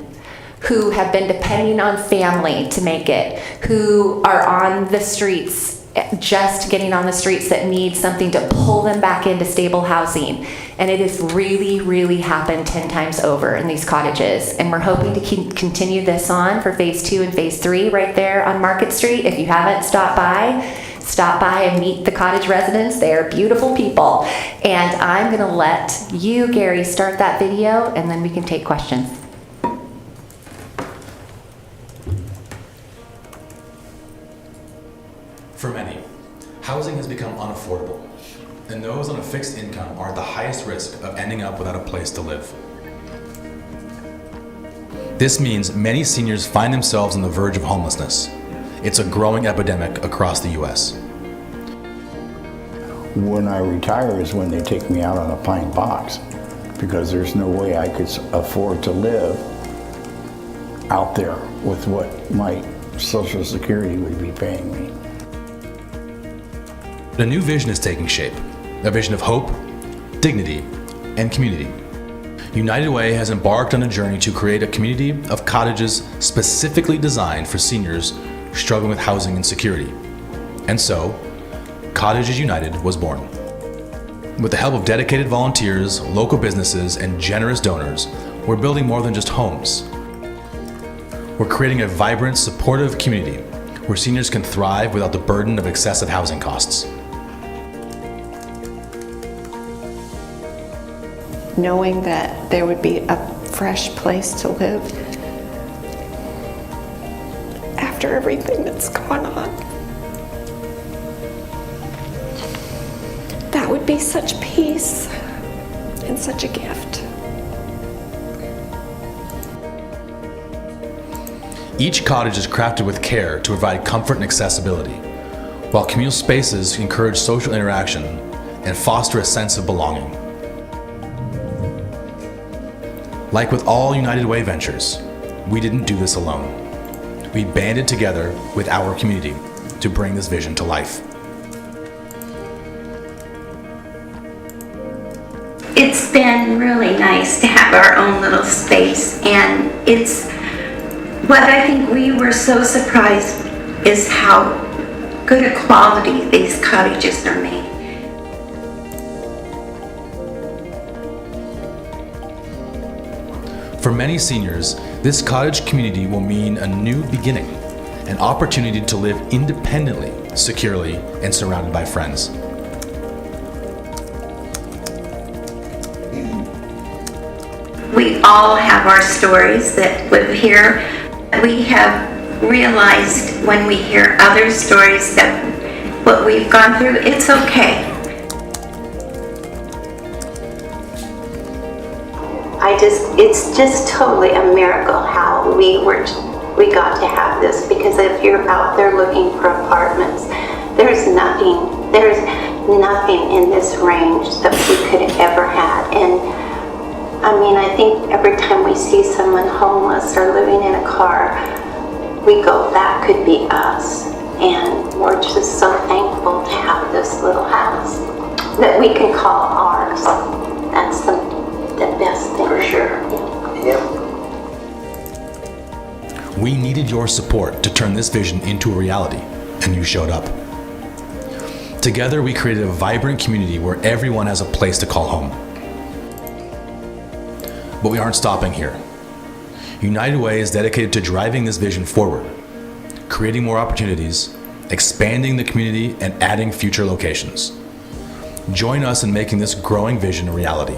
who have been depending on family to make it, who are on the streets, just getting on the streets, that need something to pull them back into stable housing. And it has really, really happened 10 times over in these cottages. And we're hoping to continue this on for phase 2 and phase 3 right there on Market Street. If you haven't stopped by and meet the cottage residents. They are beautiful people. And I'm gonna let you, Gary, start that video, and then we can take questions. For many, housing has become unaffordable, and those on a fixed income are at the highest risk of ending up without a place to live. This means many seniors find themselves on the verge of homelessness. It's a growing epidemic across the U.S. When I retire is when they take me out on a pine box, because there's no way I could afford to live out there with what my Social Security would be paying me. A new vision is taking shape, a vision of hope, dignity, and community. United Way has embarked on a journey to create a community of cottages specifically designed for seniors struggling with housing insecurity. And so, Cottages United was born. With the help of dedicated volunteers, local businesses, and generous donors, we're building more than just homes. We're creating a vibrant, supportive community where seniors can thrive without the burden of excessive housing costs. Knowing that there would be a fresh place to live after everything that's gone on. That would be such peace. and such a gift. Each cottage is crafted with care to provide comfort and accessibility, while communal spaces encourage social interaction and foster a sense of belonging. Like with all United Way ventures, we didn't do this alone. We banded together with our community to bring this vision to life. It's been really nice to have our own little space, and it's what I think we were so surprised is how good a quality these cottages are made. For many seniors, this cottage community will mean a new beginning, an opportunity to live independently, securely, and surrounded by friends. We all have our stories that live here. We have realized when we hear other stories that what we've gone through, it's okay. It's just totally a miracle how we got to have this, because if you're out there looking for apartments, there's nothing in this range that we could have ever had. And I mean, I think every time we see someone homeless or living in a car, we go, that could be us. And we're just so thankful to have this little house that we can call ours. That's the best thing. For sure. Yep. We needed your support to turn this vision into a reality, and you showed up. Together, we created a vibrant community where everyone has a place to call home. But we aren't stopping here. United Way is dedicated to driving this vision forward, creating more opportunities, expanding the community, and adding future locations. Join us in making this growing vision a reality.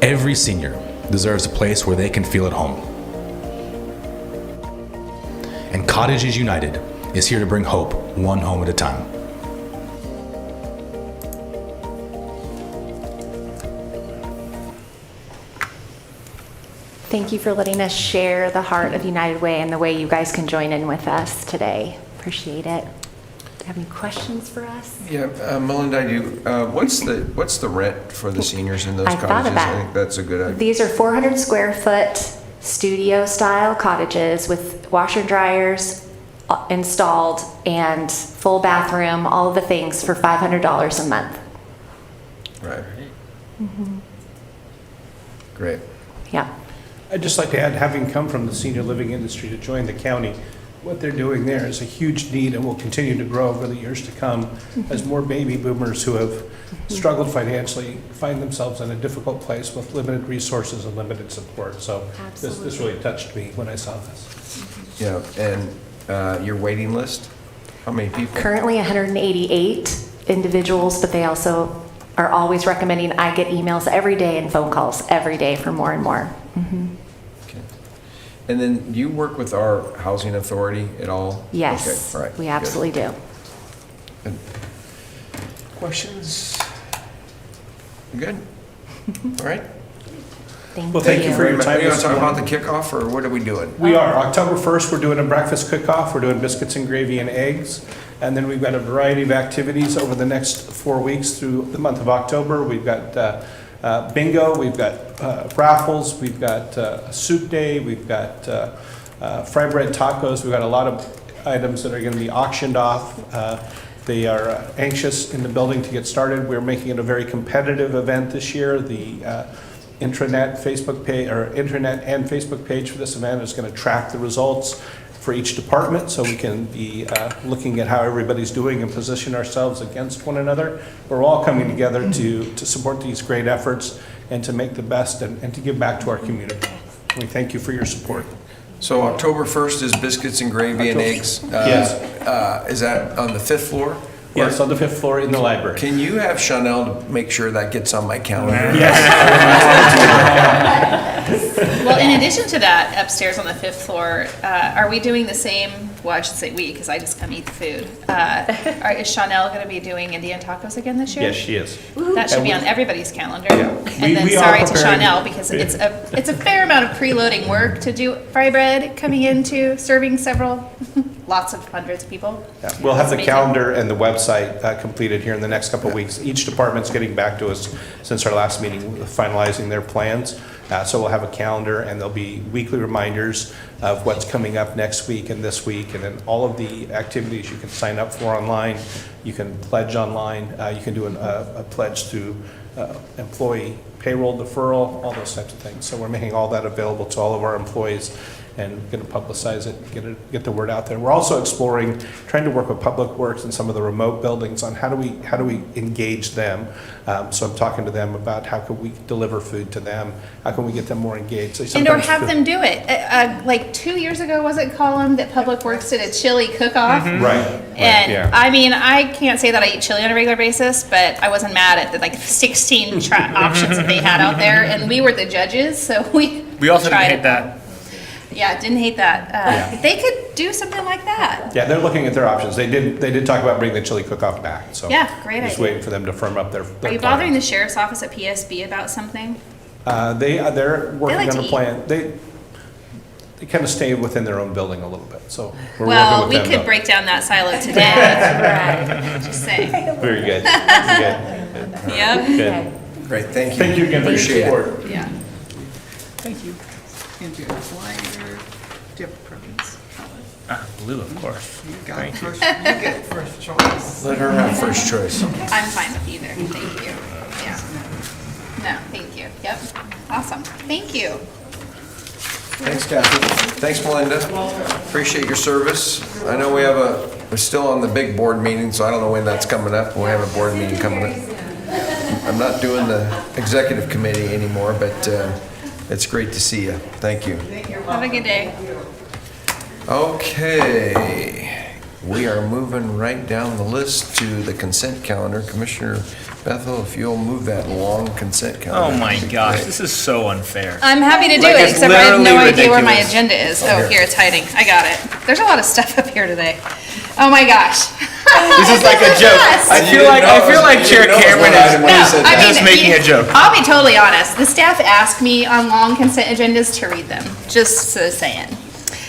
Every senior deserves a place where they can feel at home. And Cottages United is here to bring hope one home at a time. Thank you for letting us share the heart of United Way and the way you guys can join in with us today. Appreciate it. Do you have any questions for us? Yeah, Melinda, what's the rent for the seniors in those I cottages? thought about I think that's a good idea. These are 400 square foot studio style cottages with washer and dryers installed and full bathroom, all of the things for $500 a month. Right. Mm-hmm. Great. Yeah. I'd just like to add, having come from the senior living industry to join the county, what they're doing there is a huge need and will continue to grow over the years to come as more baby boomers who have struggled financially find themselves in a difficult place with limited resources and limited support. So this really touched me when I saw this. Yeah, and your waiting list, how many people? Currently 188 individuals, but they also are always recommending. I get emails every day and phone calls every day for more and more. Mm-hmm. Okay. And then do you work with our housing authority at all? Yes, Okay, all right. we absolutely do. Good. Questions? Good? All right. Thank Well, thank you for your time. Are you going this to talk about the morning. kickoff, or what are we doing? We are. October 1st, we're doing a breakfast cook-off. We're doing biscuits and gravy and eggs. And then we've got a variety of activities over the next 4 weeks through the month of October. We've got bingo, we've got raffles, we've got a soup day, we've got fry bread tacos. We've got a lot of items that are going to be auctioned off. They are anxious in the building to get started. We're making it a very competitive event this year. The intranet and Facebook page for this event is going to track the results for each department, so we can be looking at how everybody's doing and position ourselves against one another. We're all coming together to support these great efforts and to make the best and to give back to our community. We thank you for your support. So October 1st is biscuits and gravy and eggs? Yes. Is that on the 5th floor? Yes, on the 5th floor in the library. Can you have Chanel to make sure that gets on my calendar? Yes. Yes. Well, in addition to that, upstairs on the 5th floor, are we doing the same, well, I should say we, because I just come eat the food. Is Chanel going to be doing Indian tacos again this year? Yes, she is. That should be on everybody's calendar. And then We are sorry to preparing- Chanel, because it's a fair amount of preloading work to do fry bread, coming into serving lots of hundreds of people. Yeah, we'll have That's the amazing. calendar and the website completed here in the next couple of weeks. Each department's getting back to us since our last meeting, finalizing their plans. So we'll have a calendar, and there'll be weekly reminders of what's coming up next week and this week, and then all of the activities you can sign up for online. You can pledge online. You can do a pledge through employee payroll deferral, all those types of things. So we're making all that available to all of our employees and going to publicize it, get the word out there. We're also exploring, trying to work with Public Works and some of the remote buildings on how do we engage them. So I'm talking to them about how can we deliver food to them, how can we get them more engaged. They And or sometimes have feel- them do it. Like 2 years ago, was it, Colin, that Public Works did a chili cook-off? Right. And yeah. I mean, I can't say that I eat chili on a regular basis, but I wasn't mad at the like 16 options that they had out there, and we were the judges, so we also didn't tried hate it. that. Yeah, didn't hate that. They could do something like that. Yeah, they're looking at their options. They did talk about bringing the chili cook-off back, so. Yeah, great Just idea. waiting for them to firm up their Are you bothering the sheriff's office at PSB about something? They're working like on to a eat. plan. They kind of stay within their own building a little bit, so we're Well, working we with them. could though. break down that silo today. Just saying. Very good. Very good. Yep. Good. Great, thank you. Thank you again for your Appreciate it. support. Yeah. Thank you. And do you have a flyer? Do you have a preference? Blue, of course. You got Thank you. first, you get first choice. Let her have first choice. I'm fine with either. Thank you. Yeah. No, thank you. Yep. Awesome. Thank you. Thanks, Kathy. Thanks, Melinda. Appreciate your service. I know we're still on the big board meeting, so I don't know when that's coming up. We have a board meeting coming up. I'm not doing the executive committee anymore, but it's great to see you. Thank you. Have a good day. Okay, we are moving right down the list to the consent calendar. Commissioner Bethel, if you'll move that long consent calendar. Oh my gosh, this is so unfair. I'm happy to do Like, it, it's except I have no literally idea where my ridiculous. agenda is. Oh, here, it's hiding. I got it. There's a lot of stuff up here today. Oh my gosh. This is like a joke. I feel like Chair Cameron is just making a joke. I'll be totally honest. The staff asked me on long consent agendas to read them, just so saying.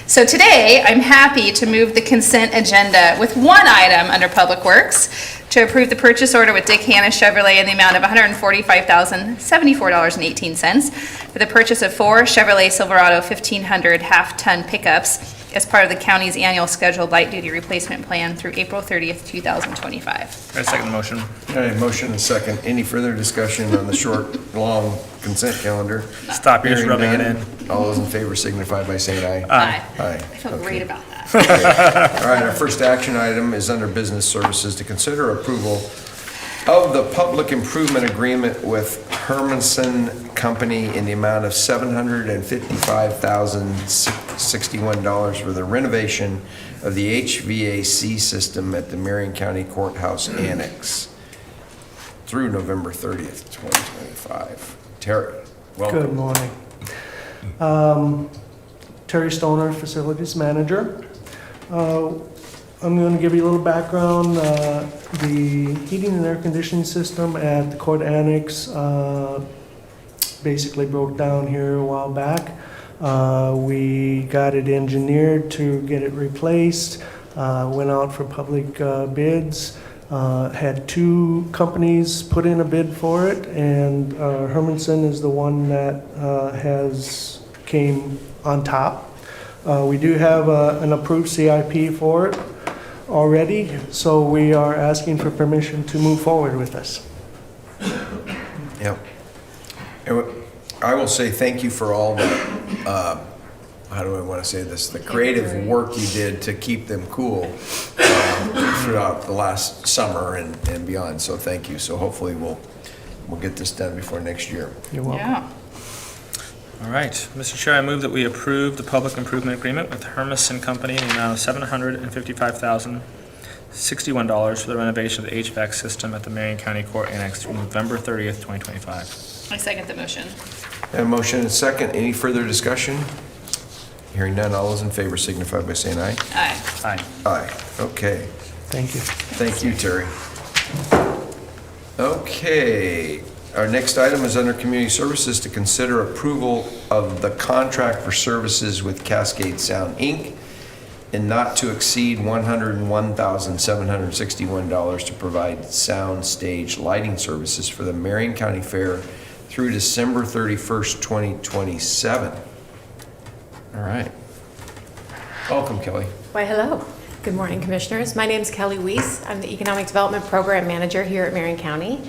So today, I'm happy to move the consent agenda with one item under Public Works to approve the purchase order with Dick Hanna Chevrolet in the amount of $145,074.18 for the purchase of 4 Chevrolet Silverado 1500 half-ton pickups as part of the county's annual scheduled light-duty replacement plan through April 30th, 2025. I second the motion. All right, motion and second. Any further discussion on the short, long consent calendar? Stop, you're just Hearing rubbing it none. in. All those in favor signify by saying aye. Aye. Aye. I feel great about that. All right, our first action item is under business services to consider approval of the public improvement agreement with Hermanson Company in the amount of $755,061 for the renovation of the HVAC system at the Marion County Courthouse Annex through November 30th, 2025. Terry, welcome. Good morning. Terry Stoner, Facilities Manager. I'm going to give you a little background. The heating and air conditioning system at the court annex basically broke down here a while back. We got it engineered to get it replaced, went out for public bids, had 2 companies put in a bid for it, and Hermanson is the one that came on top. We do have an approved CIP for it already, so we are asking for permission to move forward with this. Yep. I will say thank you for all the, how do I want to say this, the creative work you did to keep them cool throughout the last summer and beyond, so thank you. So hopefully we'll get this done before next year. You're welcome. Yeah. All right, Mr. Chair, I move that we approve the public improvement agreement with Hermanson Company in the amount of $755,061 for the renovation of the HVAC system at the Marion County Court Annex through November 30th, 2025. I second the motion. A motion and a second. Any further discussion? Hearing none, all those in favor signify by saying aye. Aye. Aye. Aye. Okay. Thank you. Thank you, Terry. Okay, our next item is under Community Services to consider approval of the contract for services with Cascade Sound, Inc. and not to exceed $101,761 to provide sound stage lighting services for the Marion County Fair through December 31st, 2027. All right. Welcome, Kelly. Why, hello. Good morning, Commissioners. My name is Kelly Weiss. I'm the Economic Development Program Manager here at Marion County.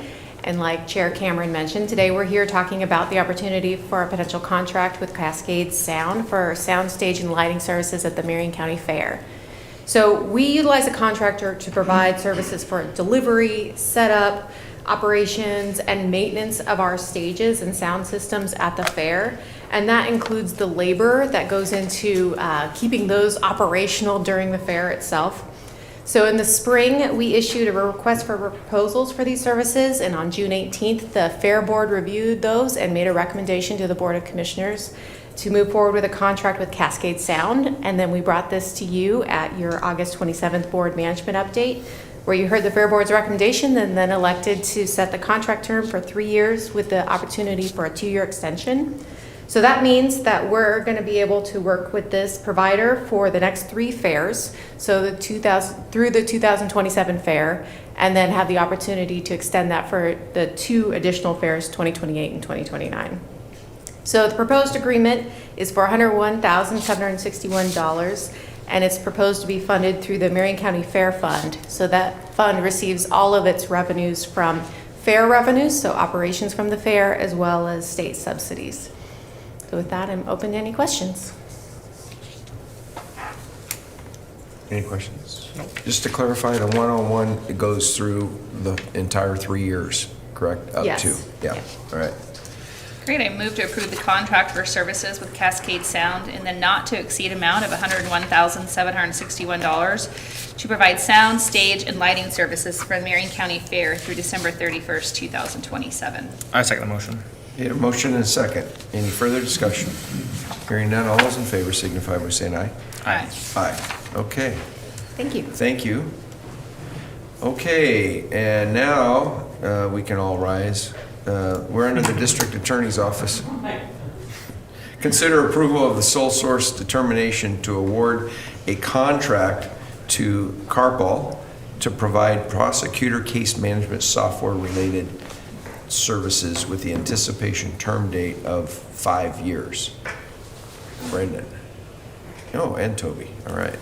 And like Chair Cameron mentioned, today we're here talking about the opportunity for a potential contract with Cascade Sound for sound stage and lighting services at the Marion County Fair. So we utilize a contractor to provide services for delivery, setup, operations, and maintenance of our stages and sound systems at the fair. And that includes the labor that goes into keeping those operational during the fair itself. So in the spring, we issued a request for proposals for these services, and on June 18th, the Fair Board reviewed those and made a recommendation to the Board of Commissioners to move forward with a contract with Cascade Sound. And then we brought this to you at your August 27th Board Management Update, where you heard the Fair Board's recommendation and then elected to set the contract term for 3 years with the opportunity for a 2-year extension. So that means that we're going to be able to work with this provider for the next 3 fairs, so through the 2027 fair, and then have the opportunity to extend that for the 2 additional fairs, 2028 and 2029. So the proposed agreement is for $101,761, and it's proposed to be funded through the Marion County Fair Fund. So that fund receives all of its revenues from fair revenues, so operations from the fair, as well as state subsidies. So with that, I'm open to any questions. Any questions? No. Just to clarify, the one-on-one, it goes through the entire 3 years, correct? Yes. Up to, yeah, all right. Great, I move to approve the contract for services with Cascade Sound in the not to exceed amount of $101,761 to provide sound, stage, and lighting services for the Marion County Fair through December 31st, 2027. I second the motion. Okay, a motion and a second. Any further discussion? Hearing none, all those in favor signify by saying aye. Aye. Aye. Okay. Thank you. Thank you. Okay, and now we can all rise. We're under the District Attorney's Office. Consider approval of the sole source determination to award a contract to Carpal to provide prosecutor case management software related services with the anticipation term date of 5 years. Brendan. Oh, and Toby. All right.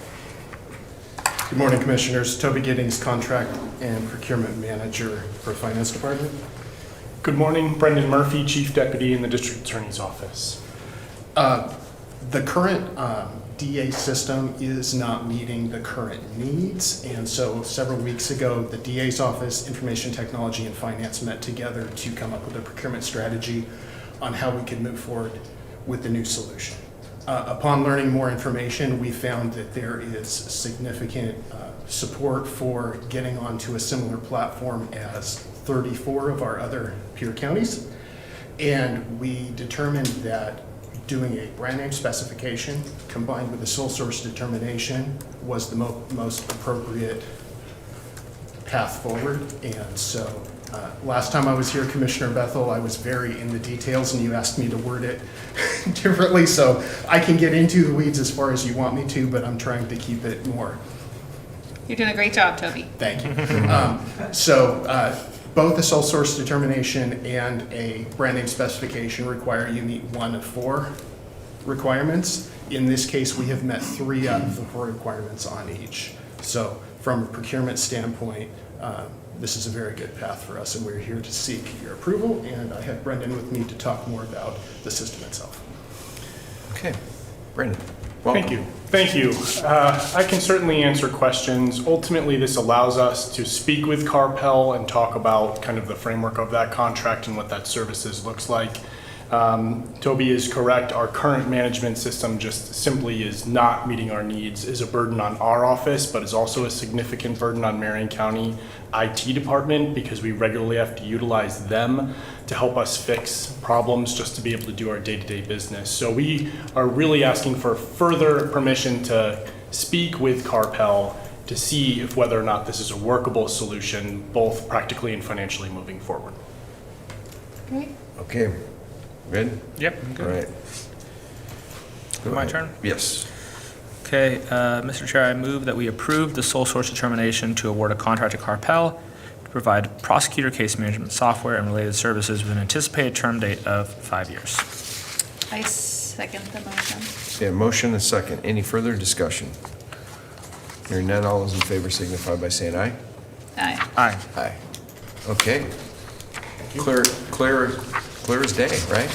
Good morning, Commissioners. Toby Giddings, Contract and Procurement Manager for the Finance Department. Good morning, Brendan Murphy, Chief Deputy in the District Attorney's Office. The current DA system is not meeting the current needs, and so several weeks ago, the DA's Office, Information Technology and Finance met together to come up with a procurement strategy on how we could move forward with the new solution. Upon learning more information, we found that there is significant support for getting onto a similar platform as 34 of our other peer counties, and we determined that doing a brand name specification combined with a sole source determination was the most appropriate path forward. And so last time I was here, Commissioner Bethel, I was very in the details and you asked me to word it differently. So I can get into the weeds as far as you want me to, but I'm trying to keep it more. You're doing a great job, Toby. Thank you. Both the sole source determination and a brand name specification require you meet 1 of 4 requirements. In this case, we have met 3 out of the 4 requirements on each. So from a procurement standpoint, this is a very good path for us, and we're here to seek your approval, and I have Brendan with me to talk more about the system itself. Okay, Brendan. Welcome. Thank you. Thank you. I can certainly answer questions. Ultimately, this allows us to speak with Carpel and talk about kind of the framework of that contract and what that services looks like. Toby is correct. Our current management system just simply is not meeting our needs, is a burden on our office, but is also a significant burden on Marion County IT department because we regularly have to utilize them to help us fix problems just to be able to do our day-to-day business. So we are really asking for further permission to speak with Carpel to see if whether or not this is a workable solution, both practically and financially moving forward. Great. Okay, good? Yep, I'm good. All right. Go My ahead. turn? Yes. Okay, Mr. Chair, I move that we approve the sole source determination to award a contract to Carpel to provide prosecutor case management software and related services with an anticipated term date of 5 years. I second the motion. Yeah, motion and second. Any further discussion? Hearing none, all those in favor signify by saying aye. Aye. Aye. Aye. Okay. Clear as day, right?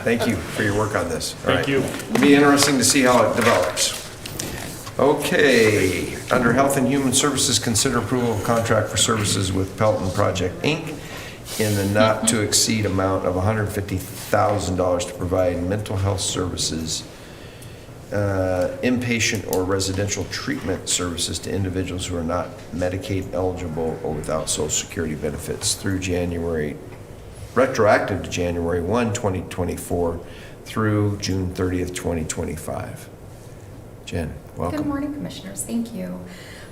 Thank you for your work on this. All Thank right. you. It'll be interesting to see how it develops. Okay, under Health and Human Services, consider approval of contract for services with Pelton Project, Inc. in the not-to-exceed amount of $150,000 to provide mental health services, inpatient or residential treatment services to individuals who are not Medicaid eligible or without Social Security benefits through retroactive to January 1, 2024 through June 30th, 2025. Jen, welcome. Good morning, Commissioners. Thank you.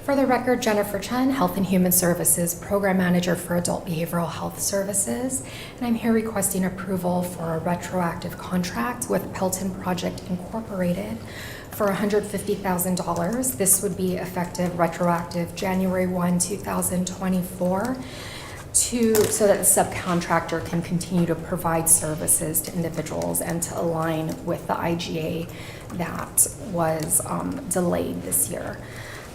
For the record, Jennifer Chen, Health and Human Services Program Manager for Adult Behavioral Health Services, and I'm here requesting approval for a retroactive contract with Pelton Project Incorporated for $150,000. This would be effective retroactive January 1, 2024. So that the subcontractor can continue to provide services to individuals and to align with the IGA that was delayed this year.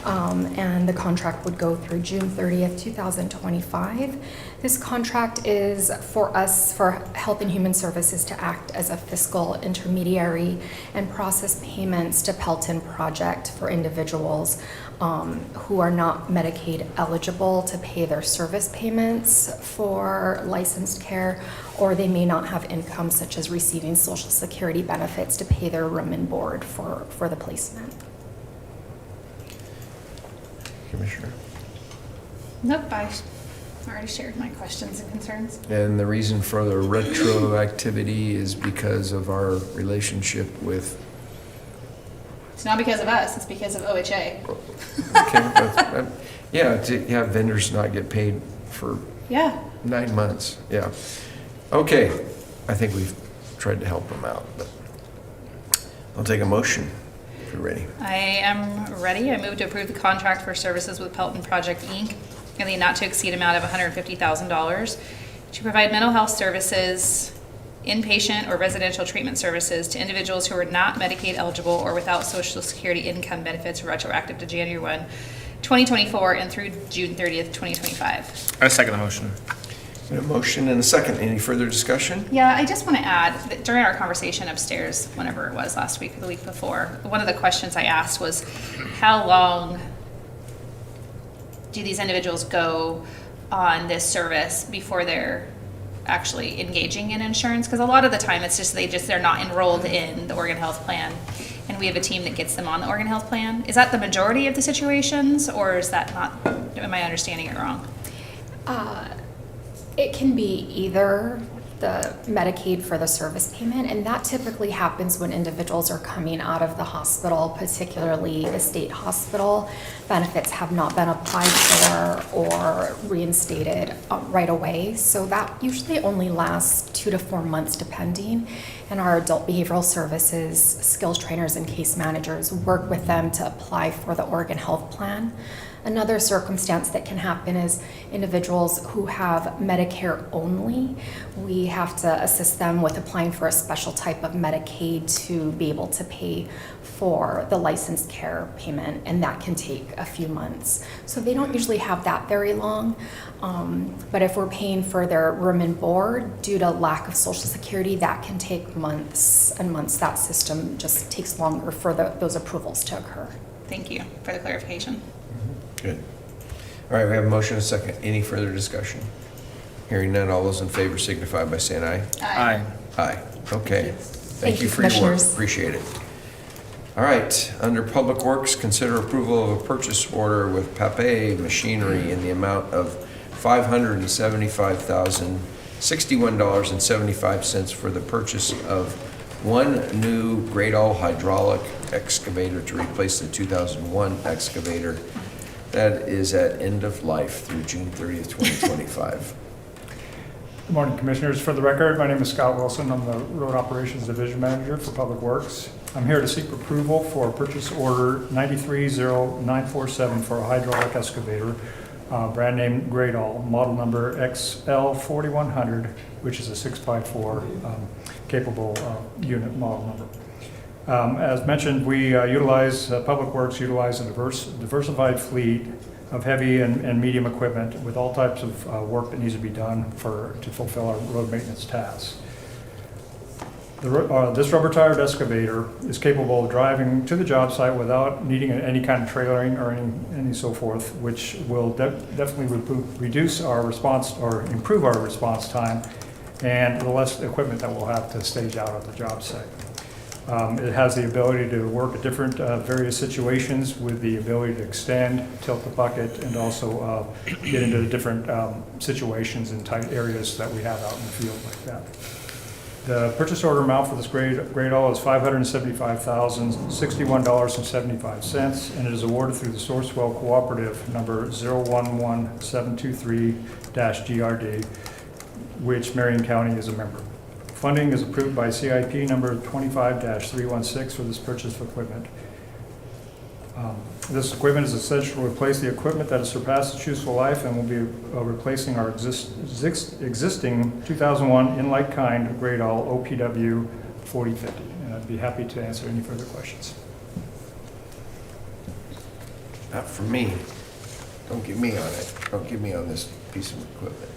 And the contract would go through June 30th, 2025. This contract is for us, for Health and Human Services, to act as a fiscal intermediary and process payments to Pelton Project for individuals who are not Medicaid eligible to pay their service payments for licensed care, or they may not have income such as receiving Social Security benefits to pay their room and board for the placement. Commissioner. Nope, I already shared my questions and concerns. And the reason for the retroactivity is because of our relationship with, It's not because of us, it's because of OHA. okay, yeah, to have vendors not get paid for Yeah. 9 months, yeah. Okay, I think we've tried to help them out, but I'll take a motion if you're ready. I am ready. I move to approve the contract for services with Pelton Project, Inc. in the not-to-exceed amount of $150,000 to provide mental health services, inpatient or residential treatment services to individuals who are not Medicaid eligible or without Social Security income benefits retroactive to January 1, 2024 and through June 30th, 2025. I second the motion. A motion and a second. Any further discussion? Yeah, I just want to add that during our conversation upstairs, whenever it was last week or the week before, one of the questions I asked was, how long do these individuals go on this service before they're actually engaging in insurance? Because a lot of the time it's just they're not enrolled in the Oregon Health Plan, and we have a team that gets them on the Oregon Health Plan. Is that the majority of the situations, or is that not? Am I understanding it wrong? It can be either the Medicaid for the service payment, and that typically happens when individuals are coming out of the hospital, particularly the state hospital. Benefits have not been applied for or reinstated right away, so that usually only lasts 2 to 4 months depending. And our adult behavioral services skills trainers and case managers work with them to apply for the Oregon Health Plan. Another circumstance that can happen is individuals who have Medicare only. We have to assist them with applying for a special type of Medicaid to be able to pay for the licensed care payment, and that can take a few months. So they don't usually have that very long, but if we're paying for their room and board due to lack of Social Security, that can take months and months. That system just takes longer for those approvals to occur. Thank you for the clarification. Good. All right, we have a motion and a second. Any further discussion? Hearing none, all those in favor signify by saying aye. Aye. Aye. Okay. Thank you for your work. Commissioners. Appreciate it. All right, under Public Works, consider approval of a purchase order with Pape Machinery in the amount of $575,000 $61.75 for the purchase of one new Gradall hydraulic excavator to replace the 2001 excavator that is at end of life through June 30th, 2025. Good morning, Commissioners. For the record, my name is Scott Wilson. I'm the Road Operations Division Manager for Public Works. I'm here to seek approval for purchase order 930947 for a hydraulic excavator, brand name Gradall, model number XL4100, which is a 6x4 capable unit model number. As mentioned, we Public Works utilize a diversified fleet of heavy and medium equipment with all types of work that needs to be done to fulfill our road maintenance tasks. This rubber-tired excavator is capable of driving to the job site without needing any kind of trailering or any so forth, which will definitely reduce our response or improve our response time and the less equipment that we'll have to stage out at the job site. It has the ability to work at different various situations with the ability to extend, tilt the bucket, and also get into the different situations and tight areas that we have out in the field like that. The purchase order amount for this Gradall is $575,061.75, and it is awarded through the Sourcewell Cooperative number 011723-GRD, which Marion County is a member. Funding is approved by CIP number 25-316 for this purchase of equipment. This equipment is essential to replace the equipment that has surpassed its useful life and will be replacing our existing 2001 in-like kind Gradall OPW 4050. And I'd be happy to answer any further questions. Not for me. Don't get me on it. Don't get me on this piece of equipment.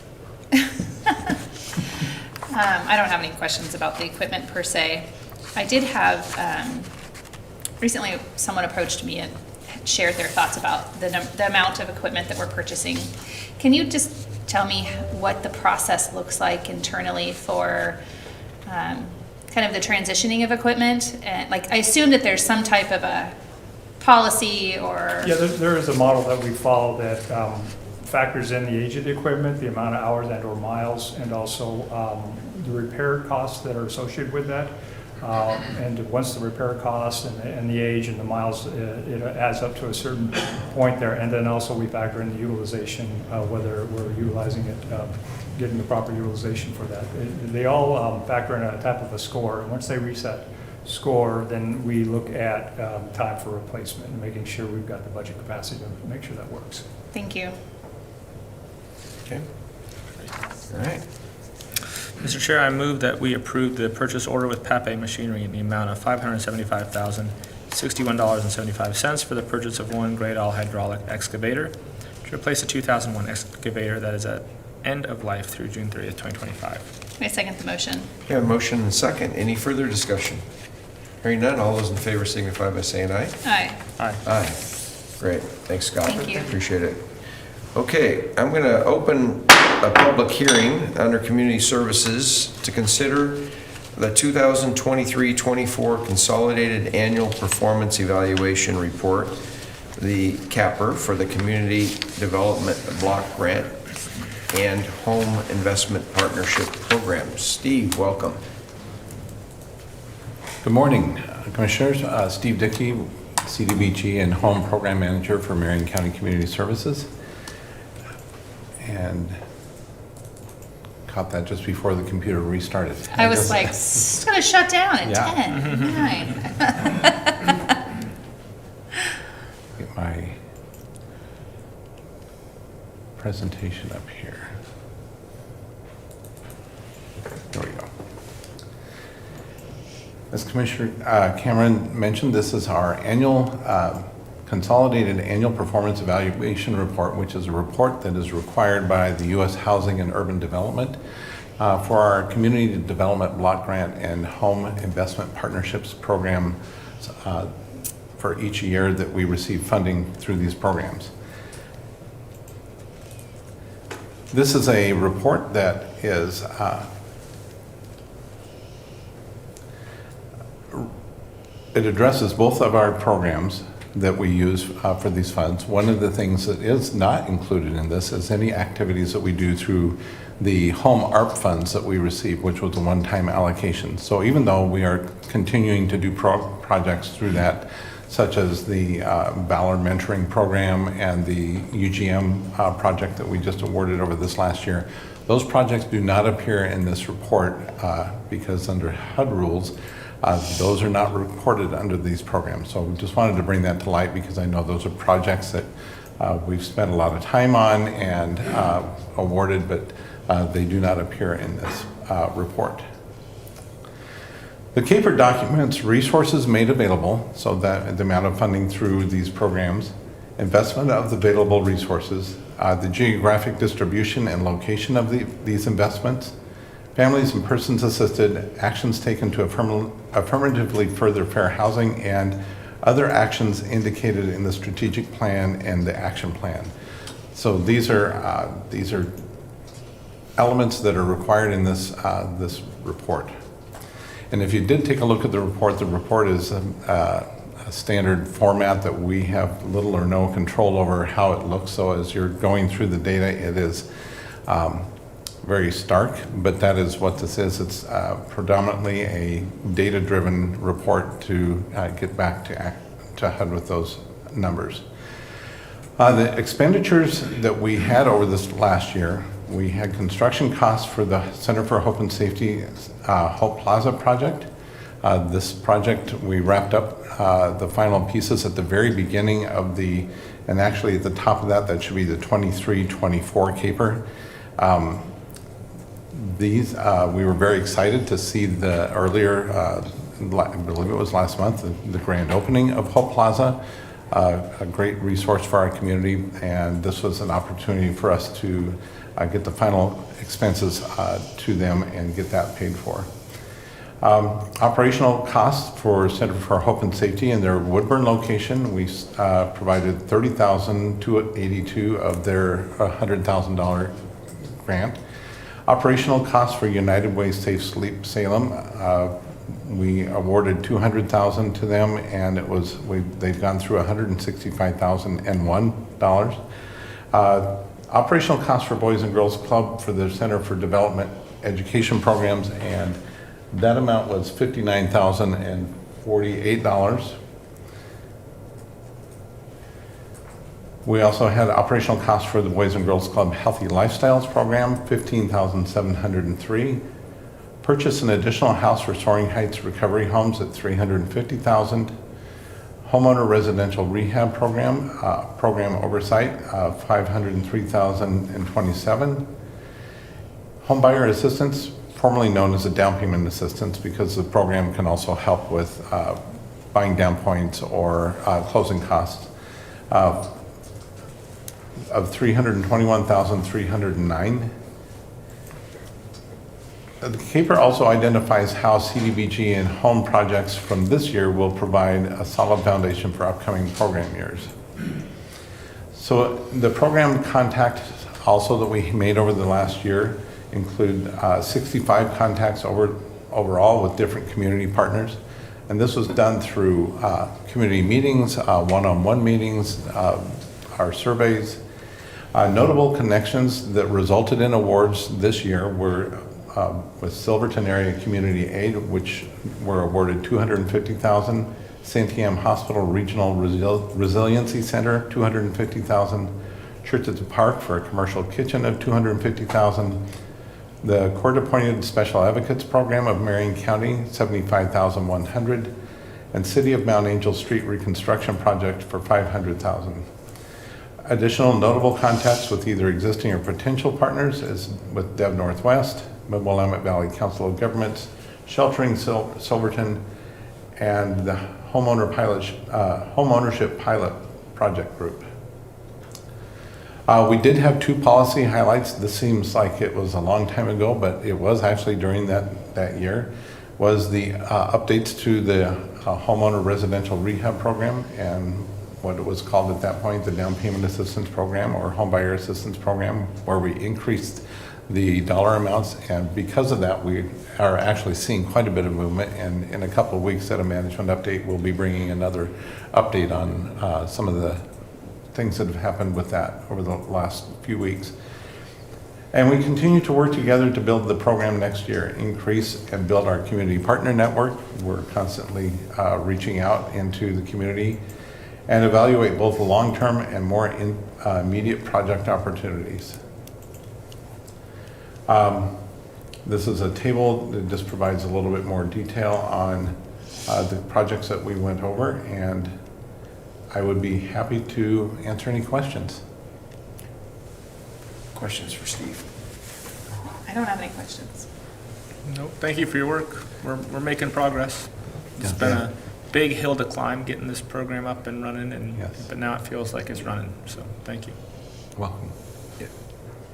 I don't have any questions about the equipment per se. I did have, recently someone approached me and shared their thoughts about the amount of equipment that we're purchasing. Can you just tell me what the process looks like internally for kind of the transitioning of equipment? And like, I assume that there's some type of a policy or... Yeah, there is a model that we follow that factors in the age of the equipment, the amount of hours and or miles, and also the repair costs that are associated with that. And once the repair costs and the age and the miles, it adds up to a certain point there. And then also we factor in the utilization, whether we're utilizing it, getting the proper utilization for that. They all factor in a type of a score. And once they reach that score, then we look at time for replacement and making sure we've got the budget capacity to make sure that works. Thank you. Okay. All right. Mr. Chair, I move that we approve the purchase order with Pape Machinery in the amount of $575,061.75 for the purchase of one Gradall hydraulic excavator to replace a 2001 excavator that is at end of life through June 30th, 2025. I second the motion. We have a motion and a second. Any further discussion? Hearing none, all those in favor signify by saying aye. Aye. Aye. Aye. Great. Thanks, Scott. Thank you. Appreciate it. Okay, I'm going to open a public hearing under Community Services to consider the 2023-24 Consolidated Annual Performance Evaluation Report, the CAPR for the Community Development Block Grant and Home Investment Partnership Program. Steve, welcome. Good morning, Commissioners. Steve Dickey, CDBG and Home Program Manager for Marion County Community Services. And caught that just before the computer restarted. I was like, it's going to shut down at 10, 9. Get my presentation up here. There we go. As Commissioner Cameron mentioned, this is our annual Consolidated Annual Performance Evaluation Report, which is a report that is required by the U.S. Housing and Urban Development for our Community Development Block Grant and Home Investment Partnerships Program for each year that we receive funding through these programs. This is a report that is it addresses both of our programs that we use for these funds. One of the things that is not included in this is any activities that we do through the home ARP funds that we received, which was a one-time allocation. So even though we are continuing to do projects through that, such as the Valor Mentoring Program and the UGM project that we just awarded over this last year, those projects do not appear in this report because under HUD rules, those are not reported under these programs. So we just wanted to bring that to light because I know those are projects that we've spent a lot of time on and awarded, but they do not appear in this report. The CAPER documents resources made available, so that the amount of funding through these programs, investment of the available resources, the geographic distribution and location of these investments, families and persons assisted, actions taken to affirmatively further fair housing, and other actions indicated in the strategic plan and the action plan. So these are elements that are required in this report. And if you did take a look at the report is a standard format that we have little or no control over how it looks. So as you're going through the data, it is very stark, but that is what this is. It's predominantly a data-driven report to get back to HUD with those numbers. The expenditures that we had over this last year, we had construction costs for the Center for Hope and Safety Hope Plaza project. This project, we wrapped up the final pieces at the very beginning of and actually at the top of that should be the 23-24 CAPER. We were very excited to see the earlier, I believe it was last month, the grand opening of Hope Plaza, a great resource for our community, and this was an opportunity for us to get the final expenses to them and get that paid for. Operational costs for Center for Hope and Safety in their Woodburn location, we provided $30,282 of their $100,000 grant. Operational costs for United Way Safe Sleep Salem, we awarded $200,000 to them, and they've gone through $165,001. Operational costs for Boys and Girls Club for the Center for Development Education Programs, and that amount was $59,048. We also had operational costs for the Boys and Girls Club Healthy Lifestyles Program, $15,703. Purchase an additional house for Soaring Heights Recovery Homes at $350,000. Homeowner Residential Rehab Program, program oversight of $503,027. Homebuyer Assistance, formerly known as a down payment assistance, because the program can also help with buying down points or closing costs, of $321,309. The CAPER also identifies how CDBG and home projects from this year will provide a solid foundation for upcoming program years. So the program contacts also that we made over the last year include 65 contacts overall with different community partners. And this was done through community meetings, one-on-one meetings, our surveys. Notable connections that resulted in awards this year were with Silverton Area Community Aid, which were awarded $250,000, Santiam Hospital Regional Resiliency Center, $250,000, Church at the Park for a commercial kitchen of $250,000, the Court-Appointed Special Advocates Program of Marion County, $75,100, and City of Mount Angel Street Reconstruction Project for $500,000. Additional notable contacts with either existing or potential partners is with Dev Northwest, Willamette Valley Council of Governments, Sheltering Silverton, and the Homeownership Pilot Project Group. We did have two policy highlights. This seems like it was a long time ago, but it was actually during that year, was the updates to the Homeowner Residential Rehab Program and what it was called at that point, the Down Payment Assistance Program or Homebuyer Assistance Program, where we increased the dollar amounts, and because of that we are actually seeing quite a bit of movement, and in a couple of weeks at a management update we'll be bringing another update on some of the things that have happened with that over the last few weeks. And we continue to work together to build the program next year, increase and build our community partner network. We're constantly reaching out into the community and evaluate both the long-term and more immediate project opportunities. This is a table that just provides a little bit more detail on the projects that we went over, and I would be happy to answer any questions. Questions for Steve? I don't have any questions. No, thank you for your work. We're making progress. It's Yeah. been a big hill to climb getting this program up and running, and Yes. but now it feels like it's running. So thank you. Welcome.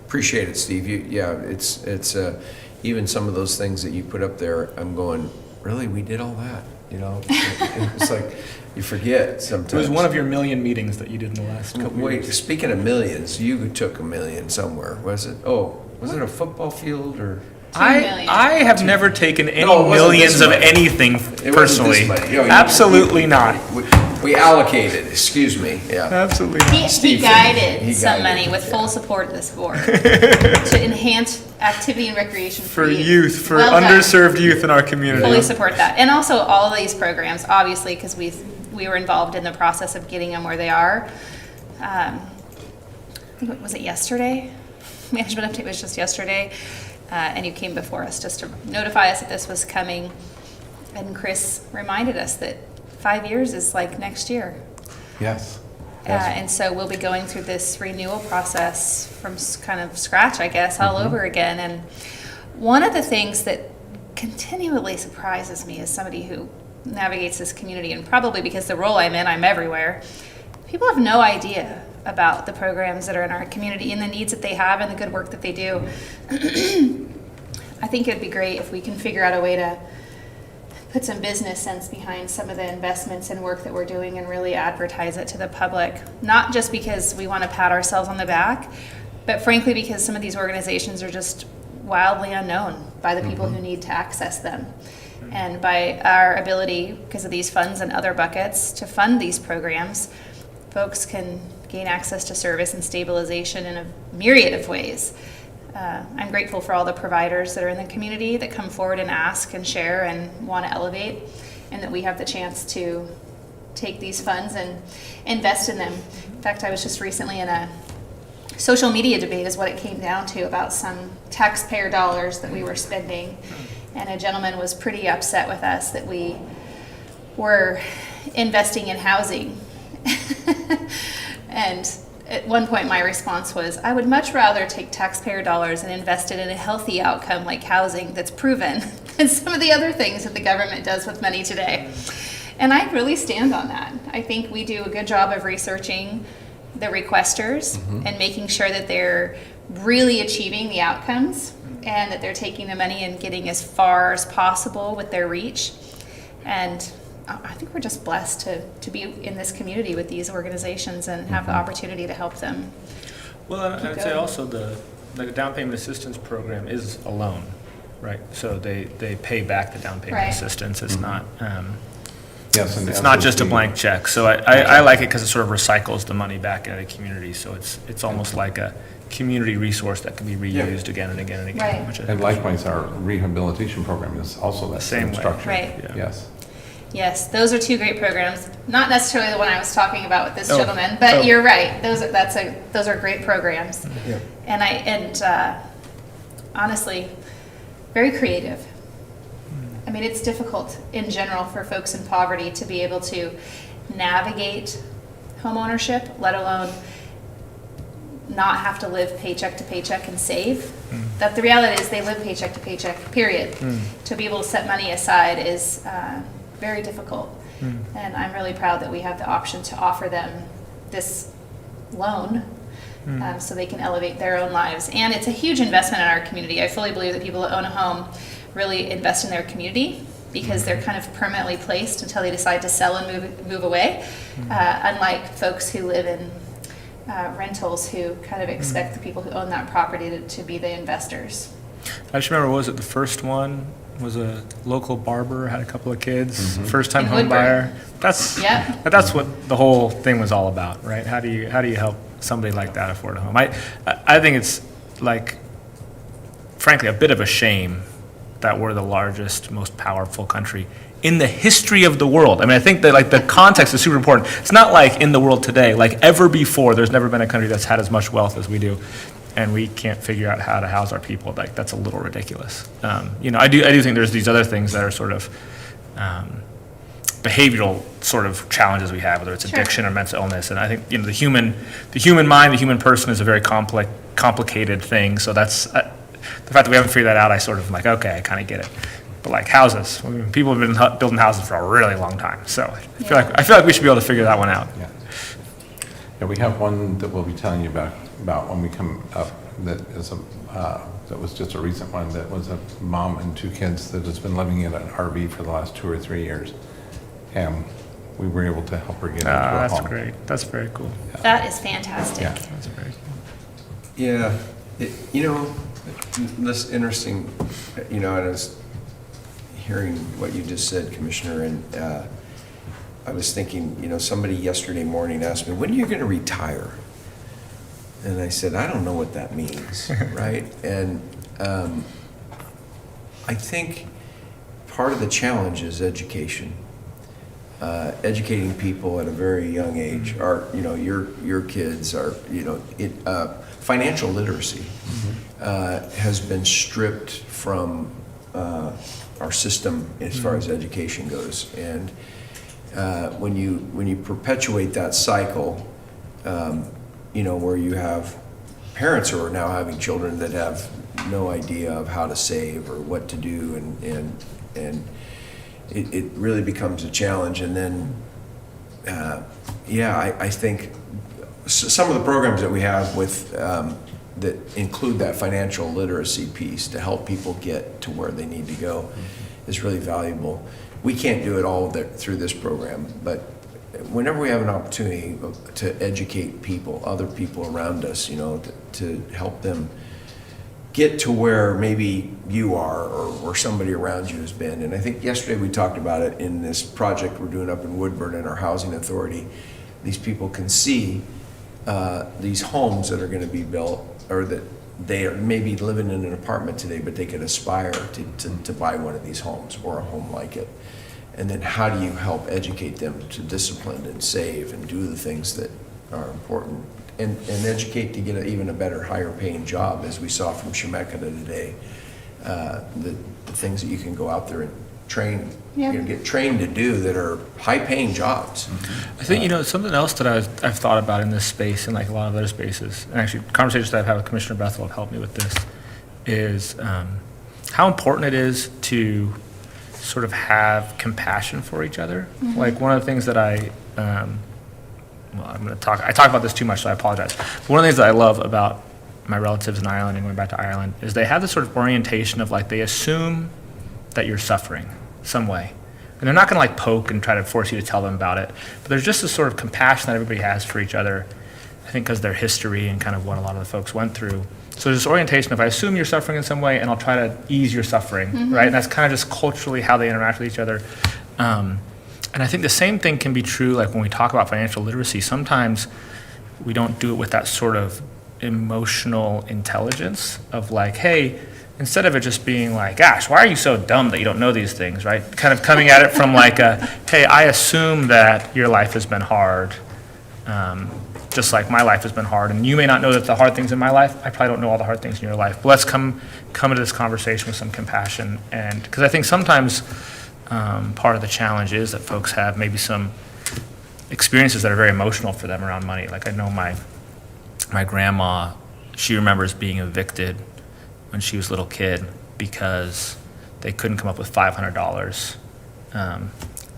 Appreciate it, Steve. It's even some of those things that you put up there, I'm going, really, we did all that? You know, it's like you forget sometimes. It was one of your million meetings that you did in the last couple Wait, years. speaking of millions, you took a million somewhere, was it? Oh, was it a football field or? I have never taken any No, it wasn't millions this of money. anything It wasn't this personally. money. No, Absolutely not. We allocated, excuse me, yeah. Absolutely. He Steve guided he some guided, money with yeah. full support of this board to enhance activity and recreation For youth, for Well done. underserved youth in our community. Fully support that. And also all of these programs, obviously, because we were involved in the process of getting them where they are. I think, was it yesterday? Management update was just yesterday. And you came before us just to notify us that this was coming. And Chris reminded us that 5 years is like next year. Yes. And so we'll be going through this renewal process from kind of scratch, I guess, all over again. And one of the things that continually surprises me as somebody who navigates this community, and probably because the role I'm in, I'm everywhere, people have no idea about the programs that are in our community and the needs that they have and the good work that they do. I think it'd be great if we can figure out a way to put some business sense behind some of the investments and work that we're doing and really advertise it to the public. Not just because we want to pat ourselves on the back, but frankly because some of these organizations are just wildly unknown by the people who need to access them. And by our ability, because of these funds and other buckets, to fund these programs, folks can gain access to service and stabilization in a myriad of ways. I'm grateful for all the providers that are in the community that come forward and ask and share and want to elevate, and that we have the chance to take these funds and invest in them. In fact, I was just recently in a social media debate is what it came down to about some taxpayer dollars that we were spending. And a gentleman was pretty upset with us that we were investing in housing. And at one point my response was, I would much rather take taxpayer dollars and invest it in a healthy outcome like housing that's proven than some of the other things that the government does with money today. And I really stand on that. I think we do a good job of researching the requesters and making sure that they're really achieving the outcomes and that they're taking the money and getting as far as possible with their reach. And I think we're just blessed to be in this community with these organizations and have the opportunity to help them. Well, and Keep I'd say going. also the down payment assistance program is a loan, right? So they pay back the down payment Right. assistance. It's not Yes, and it's as not is just a the- blank check. So I like it because it sort of recycles the money back into the community. So it's almost like a community resource that can be reused again and again and again. Right. Which I And think is likewise, our rehabilitation program is also that Same same way. structure. Right. Yeah. Yes. Yes, those are two great programs. Not necessarily the one I was talking about with this Oh. gentleman, but Oh. you're right. Those are great programs. Yeah. And honestly, very creative. I mean, it's difficult in general for folks in poverty to be able to navigate homeownership, let alone not have to live paycheck to paycheck and save. That the reality is they live paycheck to paycheck, period. To be able to set money aside is very difficult. And I'm really proud that we have the option to offer them this loan so they can elevate their own lives. And it's a huge investment in our community. I fully believe that people that own a home really invest in their community because they're kind of permanently placed until they decide to sell and move away, unlike folks who live in rentals who kind of expect the people who own that property to be the investors. I just remember, what was it, the first one was a local barber, had a couple of kids, first time In home Woodburn. buyer. Yep. That's what the whole thing was all about, right? How do you help somebody like that afford a home? I think it's like frankly, a bit of a shame that we're the largest, most powerful country in the history of the world. I mean, I think that like the context is super important. It's not like in the world today, like ever before, there's never been a country that's had as much wealth as we do, and we can't figure out how to house our people. Like that's a little ridiculous. You know, I do think there's these other things that are sort of behavioral sort of challenges we have, whether it's addiction or mental illness. And I think, you know, the human mind, the human person is a very complicated thing. So that's the fact that we haven't figured that out. I sort of am like, okay, I kind of get it. But like houses, I mean, people have been building houses for a really long time. So I feel like we should be able to figure that one out. Yeah, we have one that we'll be telling you about when we come up. That is that was just a recent one. That was a mom and 2 kids that has been living in an RV for the last 2 or 3 years, and we were able to help her get into a home. That's great. That's very cool. Yeah. That is fantastic. Yeah, that's very cool. Yeah, you know, that's interesting. You know, I was hearing what you just said, Commissioner, and I was thinking, you know, somebody yesterday morning asked me, when are you going to retire? And I said, I don't know what that means, right? And I think part of the challenge is education. Educating people at a very young age. You know, your kids are, you know, financial literacy has been stripped from our system as far as education goes. And when you perpetuate that cycle, you know, where you have parents who are now having children that have no idea of how to save or what to do, and it really becomes a challenge. And then, I think some of the programs that we have with that include that financial literacy piece to help people get to where they need to go is really valuable. We can't do it all through this program, but whenever we have an opportunity to educate people, other people around us, you know, to help them get to where maybe you are or where somebody around you has been. And I think yesterday we talked about it in this project we're doing up in Woodburn in our housing authority. These people can see these homes that are going to be built, or that they are maybe living in an apartment today, but they could aspire to buy one of these homes or a home like it. And then how do you help educate them to discipline and save and do the things that are important, and educate to get even a better, higher paying job, as we saw from Chemeketa today. The things that you can go out there and train, you know, get trained to do that are high paying jobs. I think, you know, something else that I've thought about in this space and like a lot of other spaces, and actually conversations that I've had with Commissioner Bethel have helped me with this, is how important it is to sort of have compassion for each other. Like one of the things that I talk about this too much, so I apologize. But one of the things that I love about my relatives in Ireland and going back to Ireland is they have this sort of orientation of like, they assume that you're suffering some way. And they're not gonna like poke and try to force you to tell them about it. But there's just this sort of compassion that everybody has for each other, I think because their history and kind of what a lot of the folks went through. So there's this orientation of I assume you're suffering in some way and I'll try to ease your suffering, right? And that's kind of just culturally how they interact with each other. And I think the same thing can be true like when we talk about financial literacy. Sometimes we don't do it with that sort of emotional intelligence of like, hey, instead of it just being like, gosh, why are you so dumb that you don't know these things, right? Kind of coming at it from like a, hey, I assume that your life has been hard, just like my life has been hard. And you may not know that the hard things in my life, I probably don't know all the hard things in your life. But let's come into this conversation with some compassion. And because I think sometimes part of the challenge is that folks have maybe some experiences that are very emotional for them around money. Like I know my grandma, she remembers being evicted when she was a little kid because they couldn't come up with $500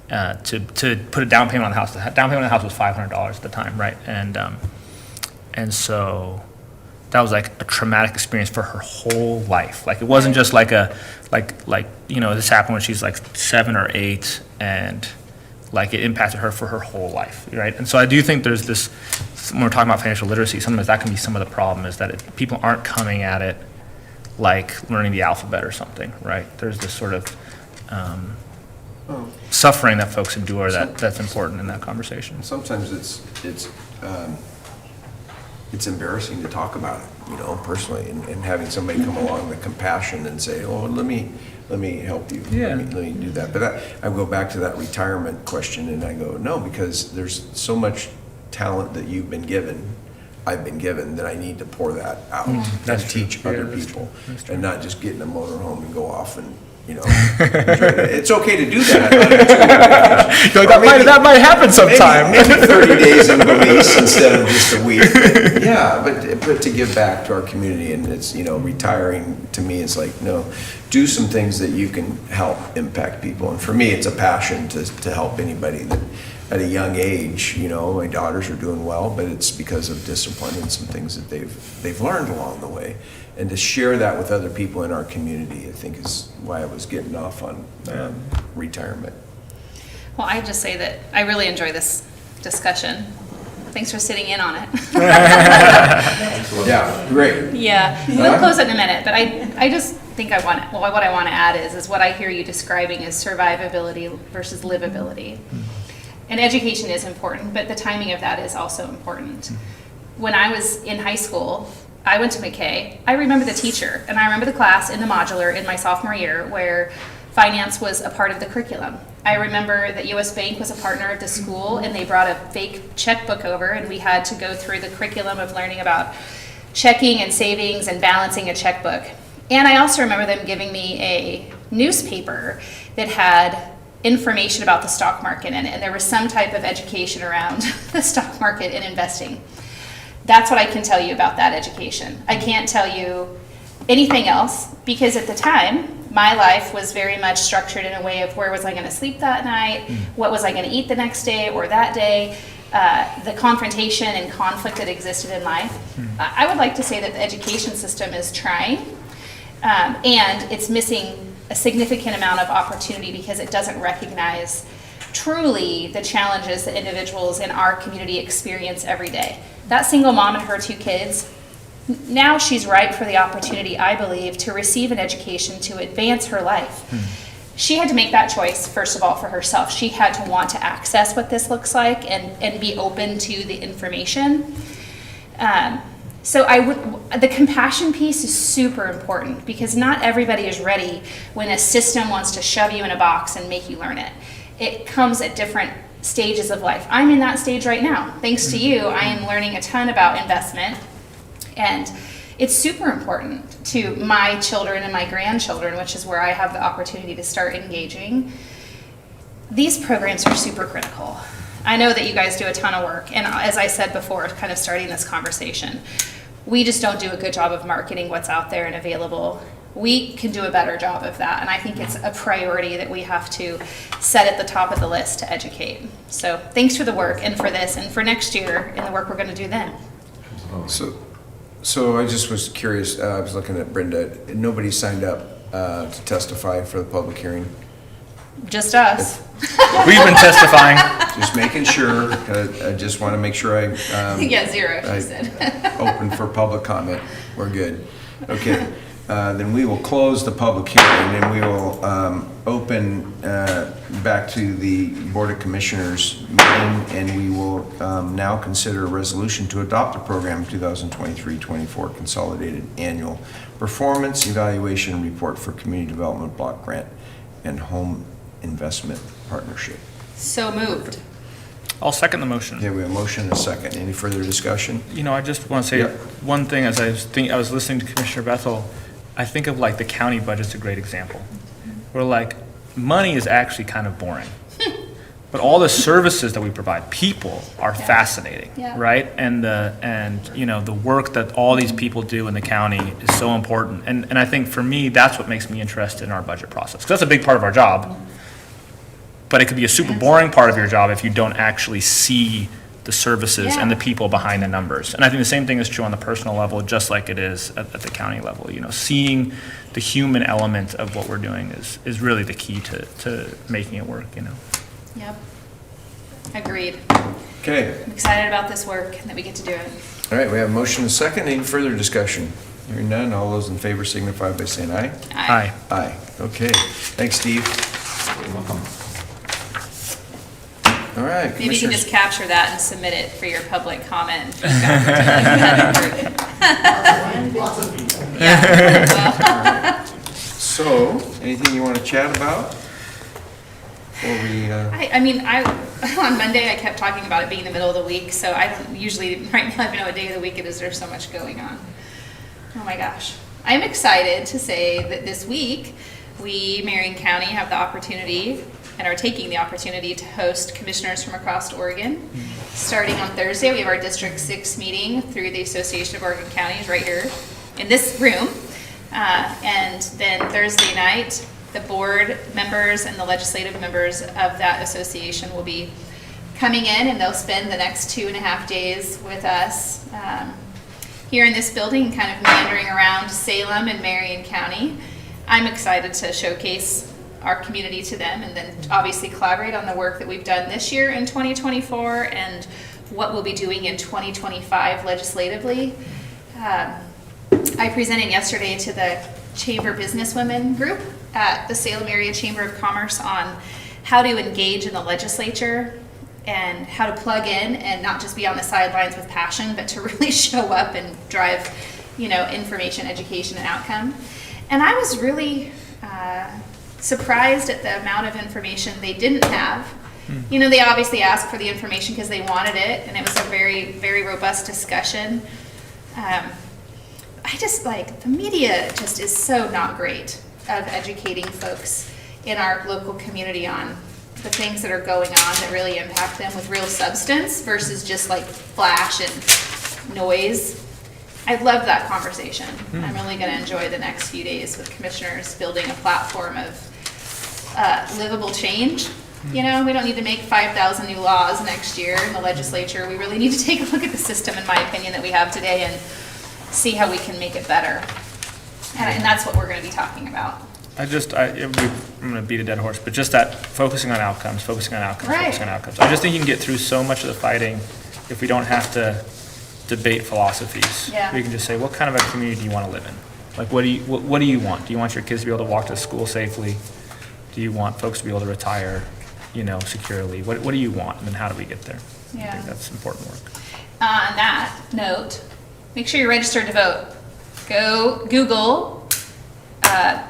to put a down payment on the house. The down payment on the house was $500 at the time, right? And so that was like a traumatic experience for her whole life. Like it wasn't just like you know, this happened when she's like 7 or 8, and like it impacted her for her whole life, right? And so I do think there's this, when we're talking about financial literacy, sometimes that can be some of the problem, is that people aren't coming at it like learning the alphabet or something, right? There's this sort of suffering that folks endure that's important in that conversation. Sometimes it's it's embarrassing to talk about it, personally, and having somebody come along with compassion and say, oh, let me help you. Yeah. Let me do that. But I go back to that retirement question, and I go, no, because there's so much talent that you've been given, I've been given, that I need to pour that out and teach other people, and not just get in a motorhome and go off and, enjoy it. It's okay to do that. That might happen sometime. Maybe 30 days in Belize instead of just a week. Yeah, but to give back to our community, and it's, retiring to me is like, no, do some things that you can help impact people. And for me, it's a passion to help anybody that at a young age, my daughters are doing well, but it's because of discipline and some things that they've learned along the way. And to share that with other people in our community, I think is why I was getting off on retirement. Well, I just say that I really enjoy this discussion. Thanks for sitting in on it. Yeah, great. Yeah, we'll close it in a minute, but I just think what I want to add is what I hear you describing as survivability versus livability. And education is important, but the timing of that is also important. When I was in high school, I went to McKay. I remember the teacher, and I remember the class in the modular in my sophomore year where finance was a part of the curriculum. I remember that US Bank was a partner of the school, and they brought a fake checkbook over, and we had to go through the curriculum of learning about checking and savings and balancing a checkbook. And I also remember them giving me a newspaper that had information about the stock market in it, and there was some type of education around the stock market and investing. That's what I can tell you about that education. I can't tell you anything else, because at the time, my life was very much structured in a way of where was I going to sleep that night, what was I going to eat the next day or that day, the confrontation and conflict that existed in life. I would like to say that the education system is trying, and it's missing a significant amount of opportunity because it doesn't recognize truly the challenges that individuals in our community experience every day. That single mom and her 2 kids, now she's ripe for the opportunity, I believe, to receive an education to advance her life. She had to make that choice, first of all, for herself. She had to want to access what this looks like and be open to the information. So the compassion piece is super important, because not everybody is ready when a system wants to shove you in a box and make you learn it. It comes at different stages of life. I'm in that stage right now. Thanks to you, I am learning a ton about investment, and it's super important to my children and my grandchildren, which is where I have the opportunity to start engaging. These programs are super critical. I know that you guys do a ton of work, and as I said before, kind of starting this conversation, we just don't do a good job of marketing what's out there and available. We can do a better job of that, and I think it's a priority that we have to set at the top of the list to educate. So thanks for the work and for this and for next year and the work we're going to do then. So I just was curious, I was looking at Brenda, nobody signed up to testify for the public hearing? Just us. We've been testifying. Just making sure, I just want to make sure I... Yeah, 0, she said. Open for public comment, we're good. Okay, then we will close the public hearing, and we will open back to the Board of Commissioners meeting, and we will now consider a resolution to adopt the program 2023-24 Consolidated Annual Performance Evaluation Report for Community Development Block Grant and Home Investment Partnership. So moved. I'll second the motion. Okay, we have a motion and a second. Any further discussion? I just want to say one thing. As I was listening to Commissioner Bethel, I think of the county budget's a great example. Where money is actually kind of boring, but all the services that we provide, people are fascinating, right? And the work that all these people do in the county is so important. And I think for me, that's what makes me interested in our budget process, because that's a big part of our job. But it could be a super boring part of your job if you don't actually see the services and the people behind the numbers. And I think the same thing is true on the personal level, just like it is at the county level. Seeing the human element of what we're doing is really the key to making it work. Yep. Agreed. Okay. I'm excited about this work and that we get to do it. All right, we have a motion and a second. Any further discussion? Hearing none, all those in favor signify by saying aye. Aye. Aye. Okay. Thanks, Steve. You're welcome. All right, Maybe you can Commissioners. just capture that and submit it for your public comment. Yeah. So, anything you want to chat about? Or we, I mean, on Monday, I kept talking about it being the middle of the week, so I don't usually, right now, I don't know what day of the week it is, there's so much going on. Oh my gosh. I'm excited to say that this week, we, Marion County, have the opportunity and are taking the opportunity to host commissioners from across Oregon. Starting on Thursday, we have our District 6 meeting through the Association of Oregon Counties right here in this room. And then Thursday night, the board members and the legislative members of that association will be coming in, and they'll spend the next 2.5 days with us here in this building, kind of meandering around Salem and Marion County. I'm excited to showcase our community to them, and then obviously collaborate on the work that we've done this year in 2024 and what we'll be doing in 2025 legislatively. I presented yesterday to the Chamber Businesswomen group at the Salem Area Chamber of Commerce on how to engage in the legislature and how to plug in and not just be on the sidelines with passion, but to really show up and drive, information, education, and outcome. And I was really surprised at the amount of information they didn't have. They obviously asked for the information because they wanted it, and it was a very, very robust discussion. I just the media just is so not great of educating folks in our local community on the things that are going on that really impact them with real substance versus just flash and noise. I love that conversation. I'm really going to enjoy the next few days with commissioners building a platform of livable change. We don't need to make 5,000 new laws next year in the legislature. We really need to take a look at the system, in my opinion, that we have today and see how we can make it better. And that's what we're going to be talking about. I'm going to beat a dead horse, but just that focusing on outcomes, Right. focusing on outcomes. I just think you can get through so much of the fighting if we don't have to debate philosophies. Yeah. We can just say, what kind of a community do you want to live in? What do you want? Do you want your kids to be able to walk to school safely? Do you want folks to be able to retire, securely? What do you want, and then how do we get there? I Yeah. think that's important work. On that note, make sure you're registered to vote. Go Google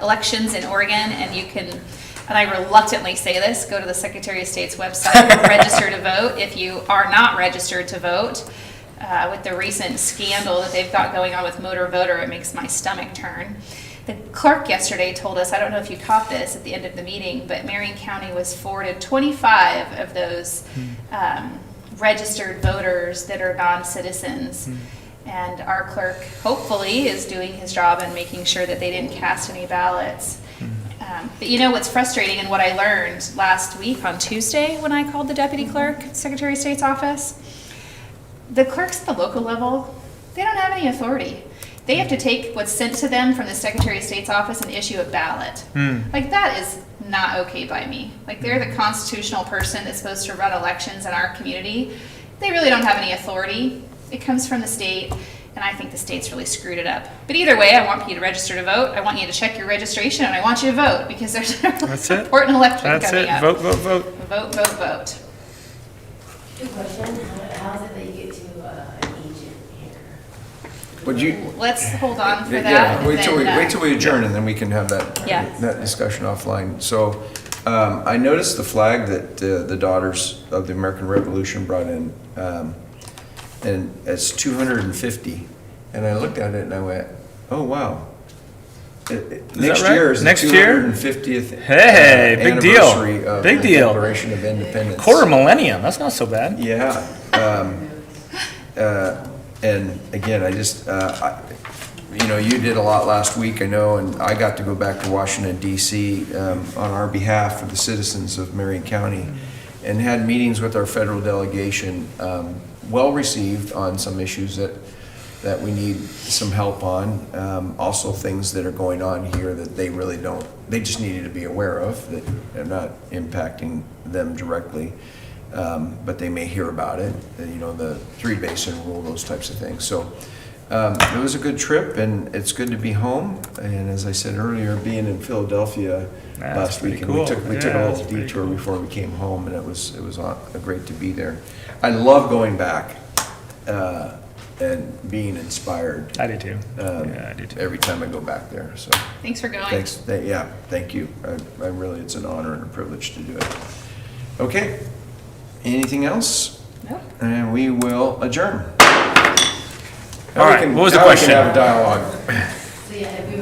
elections in Oregon, and you can, and I reluctantly say this, go to the Secretary of State's website and register to vote. If you are not registered to vote, with the recent scandal that they've got going on with motor voter, it makes my stomach turn. The clerk yesterday told us, I don't know if you caught this at the end of the meeting, but Marion County was forwarded 25 of those registered voters that are non-citizens. And our clerk, hopefully, is doing his job and making sure that they didn't cast any ballots. But what's frustrating, and what I learned last week on Tuesday when I called the deputy clerk, Secretary of State's office, the clerks at the local level, they don't have any authority. They have to take what's sent to them from the Secretary of State's office and issue a ballot. That is not okay by me. They're the constitutional person that's supposed to run elections in our community. They really don't have any authority. It comes from the state, and I think the state's really screwed it up. But either way, I want you to register to vote. I want you to check your registration, and I want you to vote, because there's an important election coming up. Vote, vote, vote. Vote, vote, vote. Good question. How is it that you get to an agent here? would you? Let's hold on for that. Yeah, and wait till we adjourn, and then we can have that discussion offline. So, I noticed the flag that the Daughters of the American Revolution brought in, and it's 250. And I looked at it and I went, oh wow. Next right? year is the Next year? 250th Hey, big deal. anniversary of Big the deal. Declaration of Independence. Quarter millennium, that's not so bad. Yeah. And again, I just, you did a lot last week, I know, and I got to go back to Washington DC on our behalf for the citizens of Marion County, and had meetings with our federal delegation, well received on some issues that we need some help on. Also things that are going on here that they really don't, they just needed to be aware of, that are not impacting them directly. But they may hear about it, the three basin rule, those types of things. So it was a good trip, and it's good to be home. And as I said earlier, being in Philadelphia That's last pretty weekend. cool. We took a Yeah, little that's pretty detour cool. before we came home, and it was great to be there. I love going back and being inspired. I do too. Yeah, I do too. Every time I go back there. So Thanks for going. thanks. Yeah, thank you. I really, it's an honor and a privilege to do it. Okay. Anything else? No. And we will adjourn. All right, what was the question? We can have a dialogue. So yeah, if we